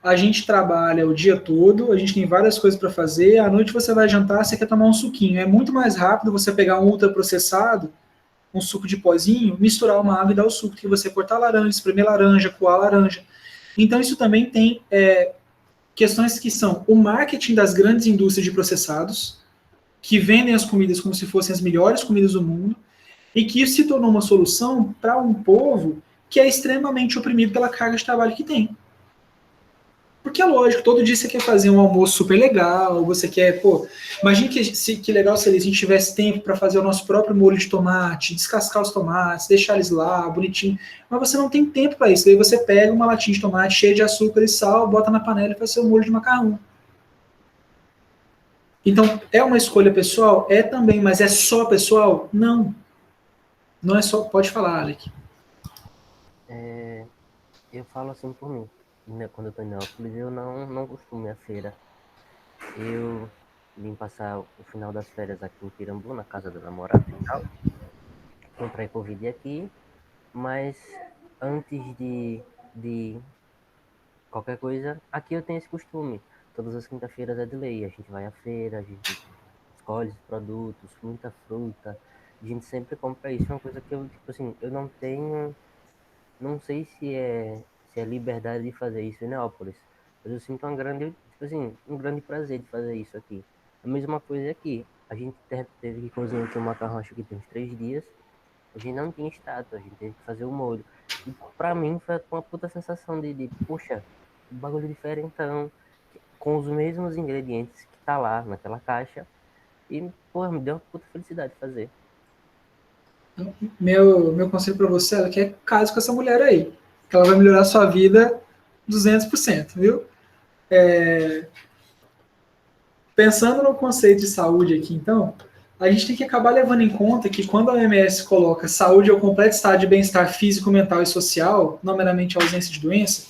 a gente trabalha o dia todo, a gente tem várias coisas para fazer, à noite você vai jantar, você quer tomar um suquinho. É muito mais rápido você pegar um ultraprocessado, um suco de pozinho, misturar uma água e dar o suco, que você cortar laranja, espremer laranja, coar laranja. Então isso também tem questões que são o marketing das grandes indústrias de processados, que vendem as comidas como se fossem as melhores comidas do mundo, e que isso se tornou uma solução para um povo que é extremamente oprimido pela carga de trabalho que tem. Porque é lógico, todo dia você quer fazer um almoço super legal, você quer, imagine que legal seria se a gente tivesse tempo para fazer o nosso próprio molho de tomate, descascar os tomates, deixar eles lá, bonitinho, mas você não tem tempo para isso, daí você pega uma latinha de tomate cheia de açúcar e sal, bota na panela e faz seu molho de macarrão. Então, é uma escolha pessoal? É também, mas é só pessoal? Não. Não é só, pode falar, Alec. Eu falo assim por mim. Quando eu tô em Neópolis, eu não costumo ir à feira. Eu vim passar o final das férias aqui em Pirambu, na casa da namorada e tal. Contrai Covid aqui, mas antes de qualquer coisa, aqui eu tenho esse costume. Todas as quinta-feiras é de lei. A gente vai à feira, a gente escolhe os produtos, muita fruta. A gente sempre compra isso. É uma coisa que eu, tipo assim, eu não tenho... Não sei se é liberdade de fazer isso em Neópolis, mas eu sinto um grande prazer de fazer isso aqui. A mesma coisa aqui. A gente teve que cozinhar aqui o macarrão, acho que tem uns 3 dias. A gente não tinha extrato, a gente teve que fazer o molho. E pra mim foi uma puta sensação poxa, um bagulho diferentão, com os mesmos ingredientes que tá lá naquela caixa. E, porra, me deu uma puta felicidade fazer. Meu conselho para você é que é case com essa mulher aí, que ela vai melhorar a sua vida 200%, viu? Pensando no conceito de saúde aqui, então, a gente tem que acabar levando em conta que quando a OMS coloca saúde é o completo estado de bem-estar físico, mental e social, não meramente a ausência de doença,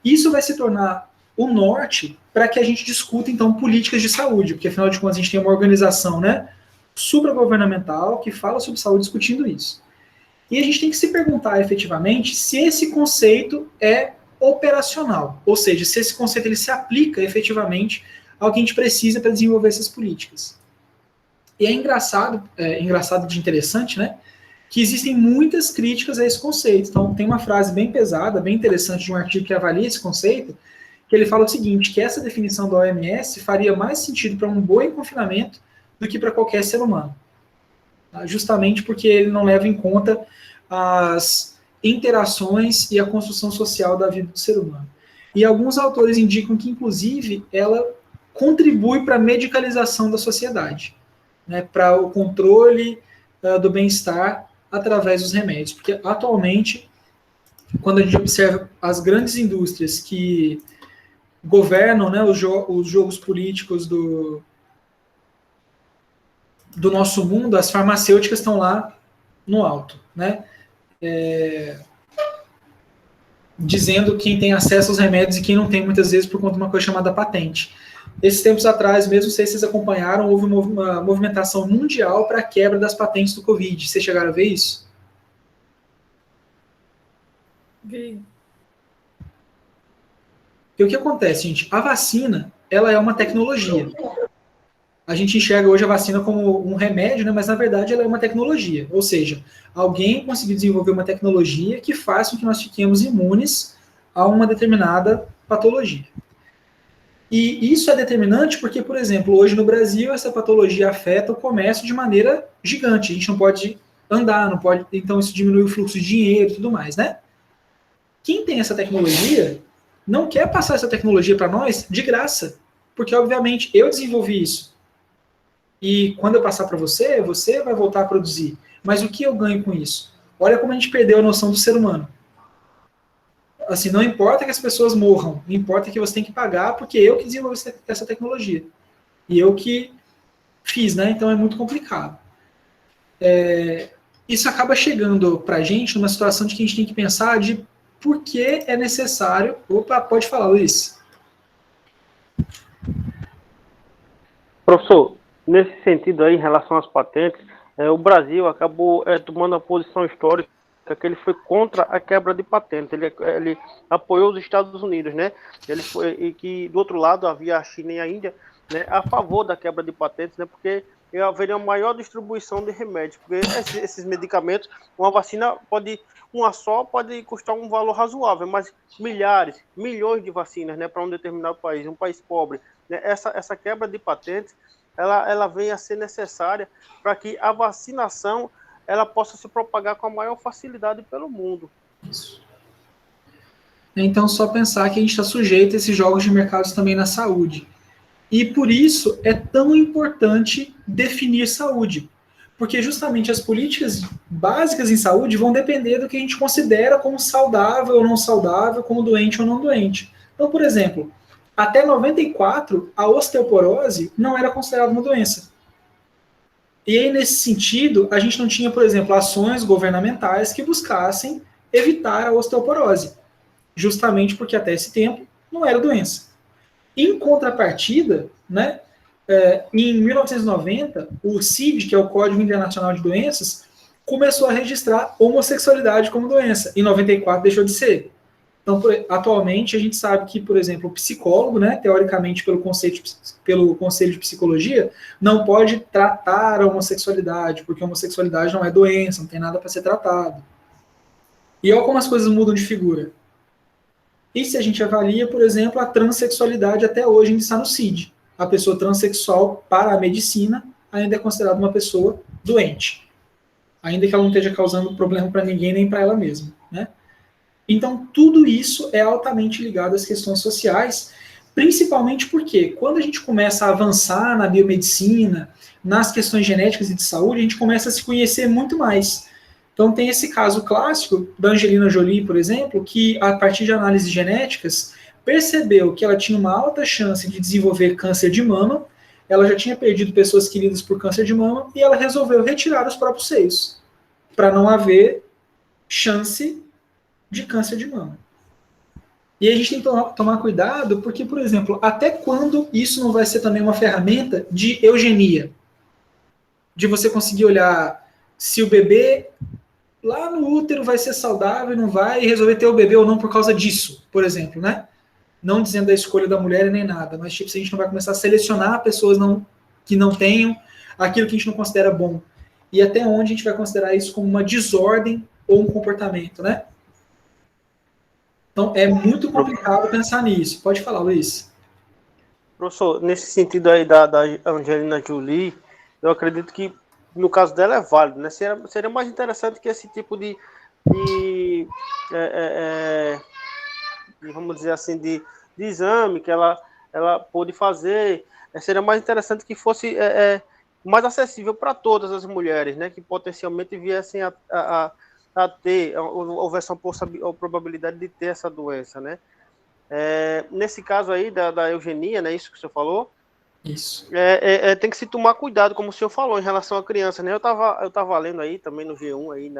isso vai se tornar o norte para que a gente discuta, então, políticas de saúde, porque, afinal de contas, a gente tem uma organização, né, supragovernamental que fala sobre saúde discutindo isso. E a gente tem que se perguntar, efetivamente, se esse conceito é operacional, ou seja, se esse conceito ele se aplica, efetivamente, ao que a gente precisa para desenvolver essas políticas. E é engraçado de interessante, né, que existem muitas críticas a esse conceito. Então, tem uma frase bem pesada, bem interessante de um artigo que avalia esse conceito, que ele fala o seguinte, que essa definição da OMS faria mais sentido para um boi em confinamento do que para qualquer ser humano. Tá? Justamente porque ele não leva em conta as interações e a construção social da vida do ser humano. E alguns autores indicam que, inclusive, ela contribui para a medicalização da sociedade, né, para o controle do bem-estar através dos remédios. Porque, atualmente, quando a gente observa as grandes indústrias que governam, né, os jogos políticos do nosso mundo, as farmacêuticas estão lá no alto, né? Dizendo quem tem acesso aos remédios e quem não tem, muitas vezes, por conta de uma coisa chamada patente. Esses tempos atrás, mesmo, não sei se vocês acompanharam, houve uma movimentação mundial para a quebra das patentes do Covid. Vocês chegaram a ver isso? Vi. E o que acontece, gente? A vacina, ela é uma tecnologia. A gente enxerga hoje a vacina como um remédio, né? Mas na verdade ela é uma tecnologia. Ou seja, alguém conseguiu desenvolver uma tecnologia que faz com que nós fiquemos imunes a uma determinada patologia. E isso é determinante porque, por exemplo, hoje no Brasil essa patologia afeta o comércio de maneira gigante. A gente não pode andar, não pode, então isso diminui o fluxo de dinheiro e tudo mais, né? Quem tem essa tecnologia não quer passar essa tecnologia para nós de graça, porque obviamente eu desenvolvi isso. E quando eu passar para você, você vai voltar a produzir. Mas o que eu ganho com isso? Olha como a gente perdeu a noção do ser humano. Assim, não importa que as pessoas morram, importa que você tem que pagar, porque eu que desenvolvi essa tecnologia. E eu que fiz, né? Então é muito complicado. Isso acaba chegando para a gente numa situação de que a gente tem que pensar de por que é necessário... Opa, pode falar, Luiz. Professor, nesse sentido aí, em relação às patentes, o Brasil acabou tomando a posição histórica que ele foi contra a quebra de patentes. Ele apoiou os Estados Unidos, né? E que do outro lado havia a China e a Índia, né, a favor da quebra de patentes, né? Porque haveria uma maior distribuição de remédios, porque esses medicamentos, uma só pode custar um valor razoável, mas milhares, milhões de vacinas, né, para um determinado país, um país pobre, né? Essa quebra de patentes, ela vem a ser necessária para que a vacinação ela possa se propagar com a maior facilidade pelo mundo. Isso. Então, só pensar que a gente está sujeito a esses jogos de mercados também na saúde. E por isso é tão importante definir saúde. Porque justamente as políticas básicas em saúde vão depender do que a gente considera como saudável ou não saudável, como doente ou não doente. Então, por exemplo, até 94, a osteoporose não era considerada uma doença. E aí, nesse sentido, a gente não tinha, por exemplo, ações governamentais que buscassem evitar a osteoporose, justamente porque até esse tempo não era doença. Em contrapartida, né, em 1990, o CID, que é o Código Internacional de Doenças, começou a registrar homossexualidade como doença. Em 94 deixou de ser. Então, atualmente, a gente sabe que, por exemplo, o psicólogo, né, teoricamente pelo Conselho de Psicologia, não pode tratar a homossexualidade, porque a homossexualidade não é doença, não tem nada para ser tratado. E olha como as coisas mudam de figura. E se a gente avalia, por exemplo, a transexualidade até hoje ainda está no CID. A pessoa transexual, para a medicina, ainda é considerada uma pessoa doente. Ainda que ela não esteja causando problema para ninguém, nem para ela mesma, né? Então, tudo isso é altamente ligado às questões sociais, principalmente porque quando a gente começa a avançar na biomedicina, nas questões genéticas e de saúde, a gente começa a se conhecer muito mais. Então, tem esse caso clássico da Angelina Jolie, por exemplo, que a partir de análises genéticas, percebeu que ela tinha uma alta chance de desenvolver câncer de mama, ela já tinha perdido pessoas queridas por câncer de mama, e ela resolveu retirar os próprios seios, para não haver chance de câncer de mama. E a gente tem que tomar cuidado, porque, por exemplo, até quando isso não vai ser também uma ferramenta de eugenia? De você conseguir olhar se o bebê lá no útero vai ser saudável e não vai, e resolver ter o bebê ou não por causa disso, por exemplo, né? Não dizendo a escolha da mulher nem nada, mas tipo, se a gente não vai começar a selecionar pessoas que não tenham aquilo que a gente não considera bom. E até onde a gente vai considerar isso como uma desordem ou um comportamento, né? Então, é muito complicado pensar nisso. Pode falar, Luiz. Professor, nesse sentido aí da Angelina Jolie, eu acredito que no caso dela é válido, né? Seria mais interessante que esse tipo de vamos dizer assim, de exame que ela pôde fazer, seria mais interessante que fosse mais acessível para todas as mulheres, né? Que potencialmente viessem a ter, houvesse uma probabilidade de ter essa doença, né? Nesse caso aí da eugenia, né? Isso que o senhor falou? Isso. Tem que se tomar cuidado, como o senhor falou, em relação à criança, né? Eu tava lendo aí também no G1 aí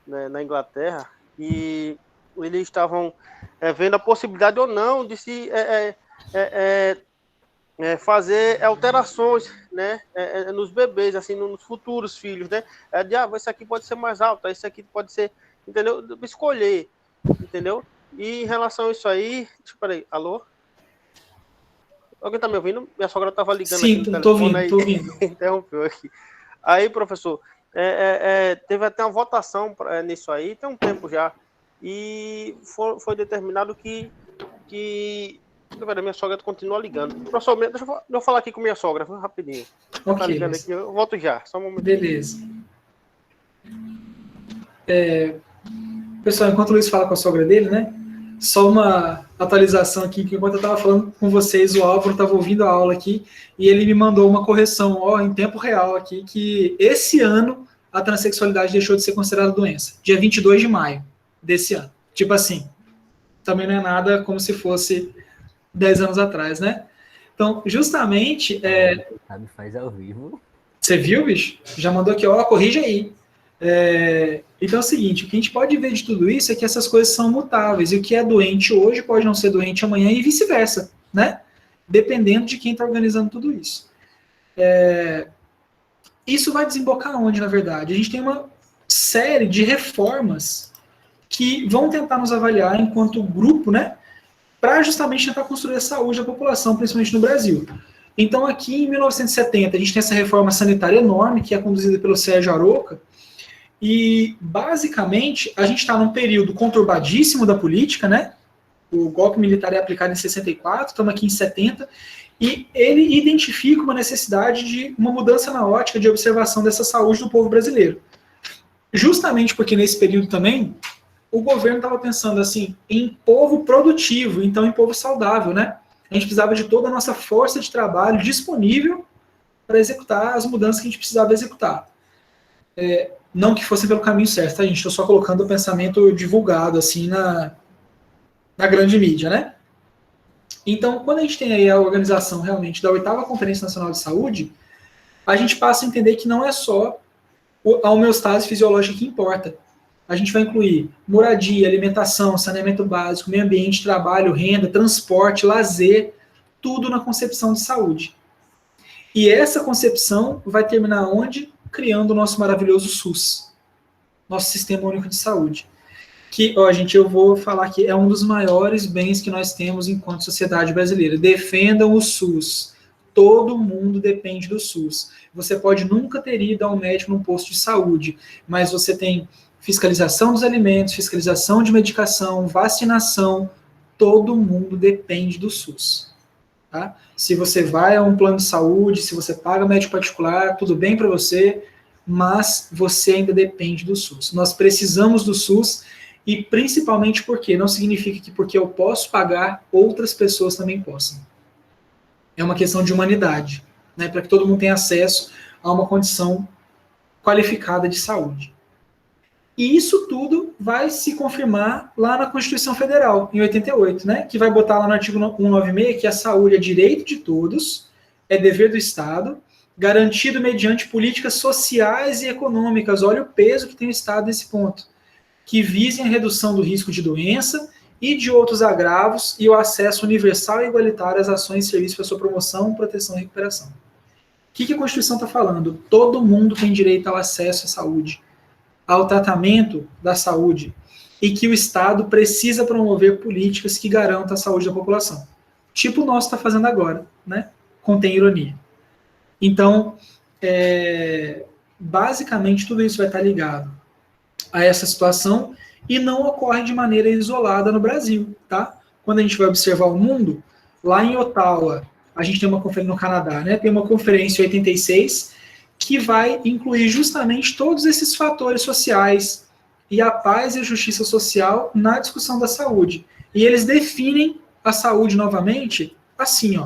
na Inglaterra, e eles estavam vendo a possibilidade ou não de se fazer alterações, né, nos bebês, assim, nos futuros filhos, né? Esse aqui pode ser mais alto, esse aqui pode ser, entendeu? Escolher, entendeu? E em relação a isso aí, espera aí, alô? Alguém tá me ouvindo? Minha sogra tava ligando Sim, aqui no tô telefone, ouvindo, tô ouvindo. interrompeu aqui. Aí, professor, teve até uma votação nisso aí, tem um tempo já, e foi determinado que minha sogra continua ligando. Professor, deixa eu falar aqui com minha sogra, rapidinho. Ela tá Ok, ligando aqui, eu volto já, só um momento. beleza. Pessoal, enquanto o Luiz fala com a sogra dele, né? Só uma atualização aqui, que enquanto eu estava falando com vocês, o Álvaro estava ouvindo a aula aqui, e ele me mandou uma correção, em tempo real aqui, que esse ano a transexualidade deixou de ser considerada doença. Dia 22 de maio desse ano. Tipo assim, também não é nada como se fosse 10 anos atrás, né? Então, justamente... Sabe, faz ao vivo. Você viu, bicho? Já mandou aqui, corrige aí. Então é o seguinte, o que a gente pode ver de tudo isso é que essas coisas são mutáveis, e o que é doente hoje pode não ser doente amanhã e vice-versa, né? Dependendo de quem está organizando tudo isso. Isso vai desembocar onde, na verdade? A gente tem uma série de reformas que vão tentar nos avaliar enquanto grupo, né? Para justamente tentar construir a saúde da população, principalmente no Brasil. Então aqui em 1970 a gente tem essa reforma sanitária enorme, que é conduzida pelo Sérgio Aroca, e, basicamente, a gente está num período conturbadíssimo da política, né? O golpe militar é aplicado em 64, estamos aqui em 70, e ele identifica uma necessidade de uma mudança na ótica de observação dessa saúde do povo brasileiro. Justamente porque, nesse período também, o governo estava pensando, assim, em povo produtivo, então em povo saudável, né? A gente precisava de toda a nossa força de trabalho disponível para executar as mudanças que a gente precisava executar. Não que fosse pelo caminho certo, tá, gente? Estou só colocando o pensamento divulgado, assim, na grande mídia, né? Então, quando a gente tem aí a organização, realmente, da 8ª Conferência Nacional de Saúde, a gente passa a entender que não é só a homeostase fisiológica que importa. A gente vai incluir moradia, alimentação, saneamento básico, meio ambiente, trabalho, renda, transporte, lazer, tudo na concepção de saúde. E essa concepção vai terminar onde? Criando o nosso maravilhoso SUS, nosso Sistema Único de Saúde. Que, gente, eu vou falar que é um dos maiores bens que nós temos enquanto sociedade brasileira. Defendam o SUS. Todo mundo depende do SUS. Você pode nunca ter ido a um médico num posto de saúde, mas você tem fiscalização dos alimentos, fiscalização de medicação, vacinação, todo mundo depende do SUS. Tá? Se você vai a um plano de saúde, se você paga médico particular, tudo bem para você, mas você ainda depende do SUS. Nós precisamos do SUS, e principalmente porque não significa que porque eu posso pagar, outras pessoas também possam. É uma questão de humanidade, né, para que todo mundo tenha acesso a uma condição qualificada de saúde. E isso tudo vai se confirmar lá na Constituição Federal, em 88, né, que vai botar lá no artigo 196 que a saúde é direito de todos, é dever do Estado, garantido mediante políticas sociais e econômicas. Olha o peso que tem o Estado nesse ponto. Que visem a redução do risco de doença e de outros agravos e o acesso universal e igualitário às ações e serviços para sua promoção, proteção e recuperação. O que a Constituição está falando? Todo mundo tem direito ao acesso à saúde, ao tratamento da saúde, e que o Estado precisa promover políticas que garantam a saúde da população. Tipo o nosso está fazendo agora, né? Contém ironia. Então, basicamente, tudo isso vai estar ligado a essa situação e não ocorre de maneira isolada no Brasil, tá? Quando a gente vai observar o mundo, lá em Ottawa, a gente tem uma conferência no Canadá, né? Tem uma conferência em 86 que vai incluir justamente todos esses fatores sociais e a paz e a justiça social na discussão da saúde. E eles definem a saúde novamente assim,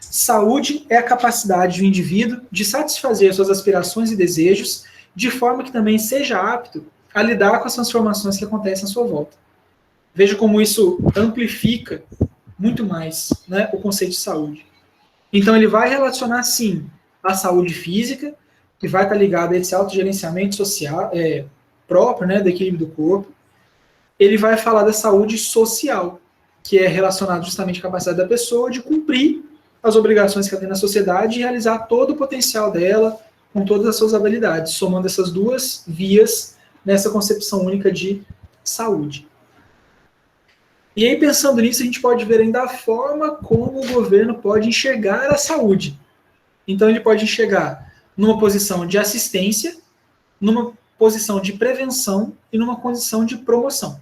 saúde é a capacidade do indivíduo de satisfazer suas aspirações e desejos de forma que também seja apto a lidar com as transformações que acontecem à sua volta. Veja como isso amplifica muito mais, né, o conceito de saúde. Então ele vai relacionar, sim, a saúde física, que vai estar ligado a esse autogerenciamento social, próprio, né, do equilíbrio do corpo. Ele vai falar da saúde social, que é relacionado justamente à capacidade da pessoa de cumprir as obrigações que ela tem na sociedade e realizar todo o potencial dela com todas as suas habilidades, somando essas duas vias nessa concepção única de saúde. E aí, pensando nisso, a gente pode ver ainda a forma como o governo pode enxergar a saúde. Então, ele pode enxergar numa posição de assistência, numa posição de prevenção e numa posição de promoção.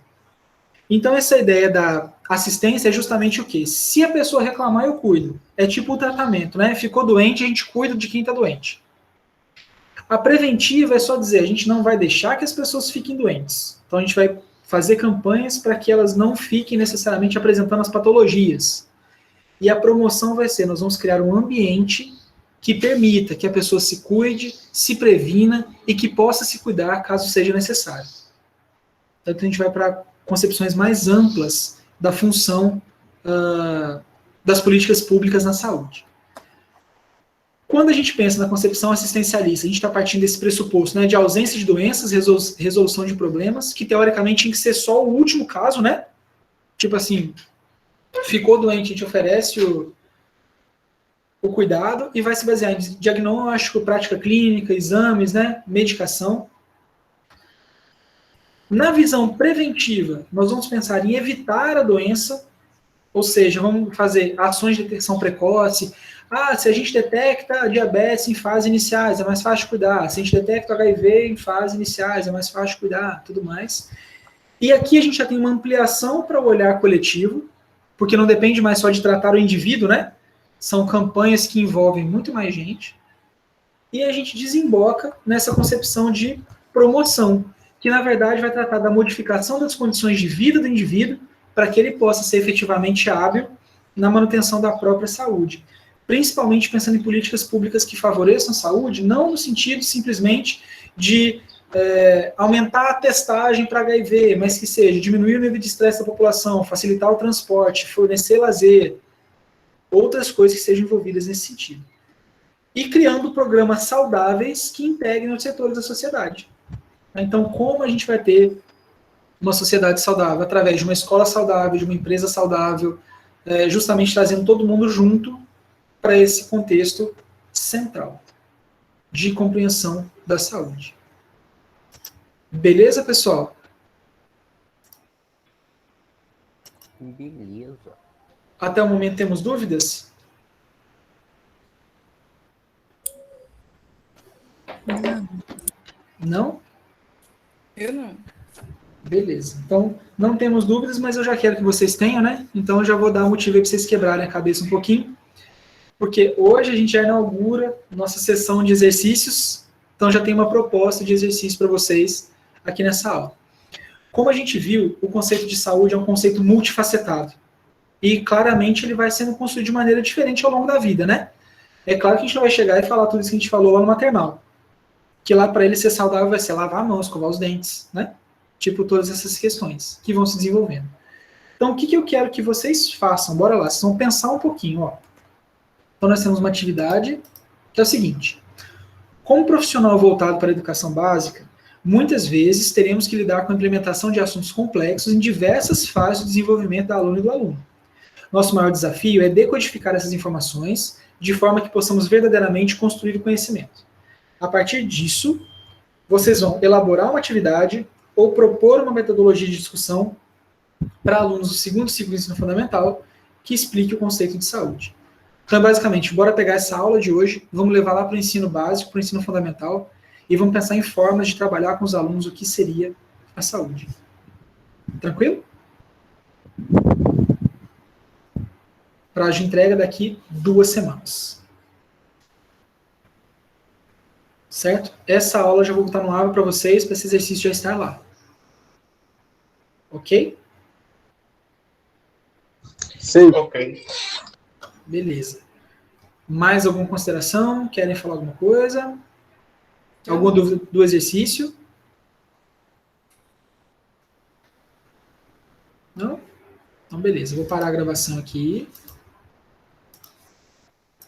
Então, essa ideia da assistência é justamente o quê? Se a pessoa reclamar, eu cuido. É tipo o tratamento, né? Ficou doente, a gente cuida de quem está doente. A preventiva é só dizer, a gente não vai deixar que as pessoas fiquem doentes. Então, a gente vai fazer campanhas para que elas não fiquem necessariamente apresentando as patologias. E a promoção vai ser, nós vamos criar um ambiente que permita que a pessoa se cuide, se previna e que possa se cuidar caso seja necessário. Então, a gente vai para concepções mais amplas da função das políticas públicas na saúde. Quando a gente pensa na concepção assistencialista, a gente está partindo desse pressuposto, né, de ausência de doenças, resolução de problemas, que teoricamente tem que ser só o último caso, né? Tipo assim, ficou doente, a gente oferece o cuidado e vai se basear em diagnóstico, prática clínica, exames, né, medicação. Na visão preventiva, nós vamos pensar em evitar a doença, ou seja, vamos fazer ações de detecção precoce. Se a gente detecta diabetes em fases iniciais, é mais fácil cuidar. Se a gente detecta HIV em fases iniciais, é mais fácil cuidar, tudo mais. E aqui a gente já tem uma ampliação para o olhar coletivo, porque não depende mais só de tratar o indivíduo, né? São campanhas que envolvem muito mais gente. E a gente desemboca nessa concepção de promoção, que na verdade vai tratar da modificação das condições de vida do indivíduo para que ele possa ser efetivamente hábil na manutenção da própria saúde. Principalmente pensando em políticas públicas que favoreçam a saúde, não no sentido simplesmente de aumentar a testagem para HIV, mas que seja diminuir o nível de estresse da população, facilitar o transporte, fornecer lazer, outras coisas que sejam envolvidas nesse sentido. E criando programas saudáveis que integrem os setores da sociedade. Então, como a gente vai ter uma sociedade saudável? Através de uma escola saudável, de uma empresa saudável, justamente trazendo todo mundo junto para esse contexto central de compreensão da saúde. Beleza, pessoal? Beleza. Até o momento temos dúvidas? Não? Eu não. Beleza. Então, não temos dúvidas, mas eu já quero que vocês tenham, né? Então, eu já vou dar um motivo aí para vocês quebrarem a cabeça um pouquinho. Porque hoje a gente já inaugura nossa sessão de exercícios, então já tem uma proposta de exercício para vocês aqui nessa aula. Como a gente viu, o conceito de saúde é um conceito multifacetado. E claramente ele vai sendo construído de maneira diferente ao longo da vida, né? É claro que a gente não vai chegar e falar tudo isso que a gente falou lá no maternal. Que lá para ele ser saudável vai ser lavar a mão, escovar os dentes, né? Tipo, todas essas questões que vão se desenvolvendo. Então, o que eu quero que vocês façam? Bora lá, vocês vão pensar um pouquinho, ó. Então, nós temos uma atividade que é o seguinte. Como profissional voltado para a educação básica, muitas vezes teremos que lidar com a implementação de assuntos complexos em diversas fases do desenvolvimento da aluna e do aluno. Nosso maior desafio é decodificar essas informações de forma que possamos verdadeiramente construir o conhecimento. A partir disso, vocês vão elaborar uma atividade ou propor uma metodologia de discussão para alunos do segundo ciclo de ensino fundamental que explique o conceito de saúde. Então, basicamente, bora pegar essa aula de hoje, vamos levar lá para o ensino básico, para o ensino fundamental, e vamos pensar em formas de trabalhar com os alunos o que seria a saúde. Tranquilo? Prazo de entrega daqui 2 semanas. Certo? Essa aula eu já vou botar no ar para vocês, para esse exercício já estar lá. Ok? Sim. Ok. Beleza. Mais alguma consideração? Querem falar alguma coisa? Alguma dúvida do exercício? Não? Então, beleza. Vou parar a gravação aqui.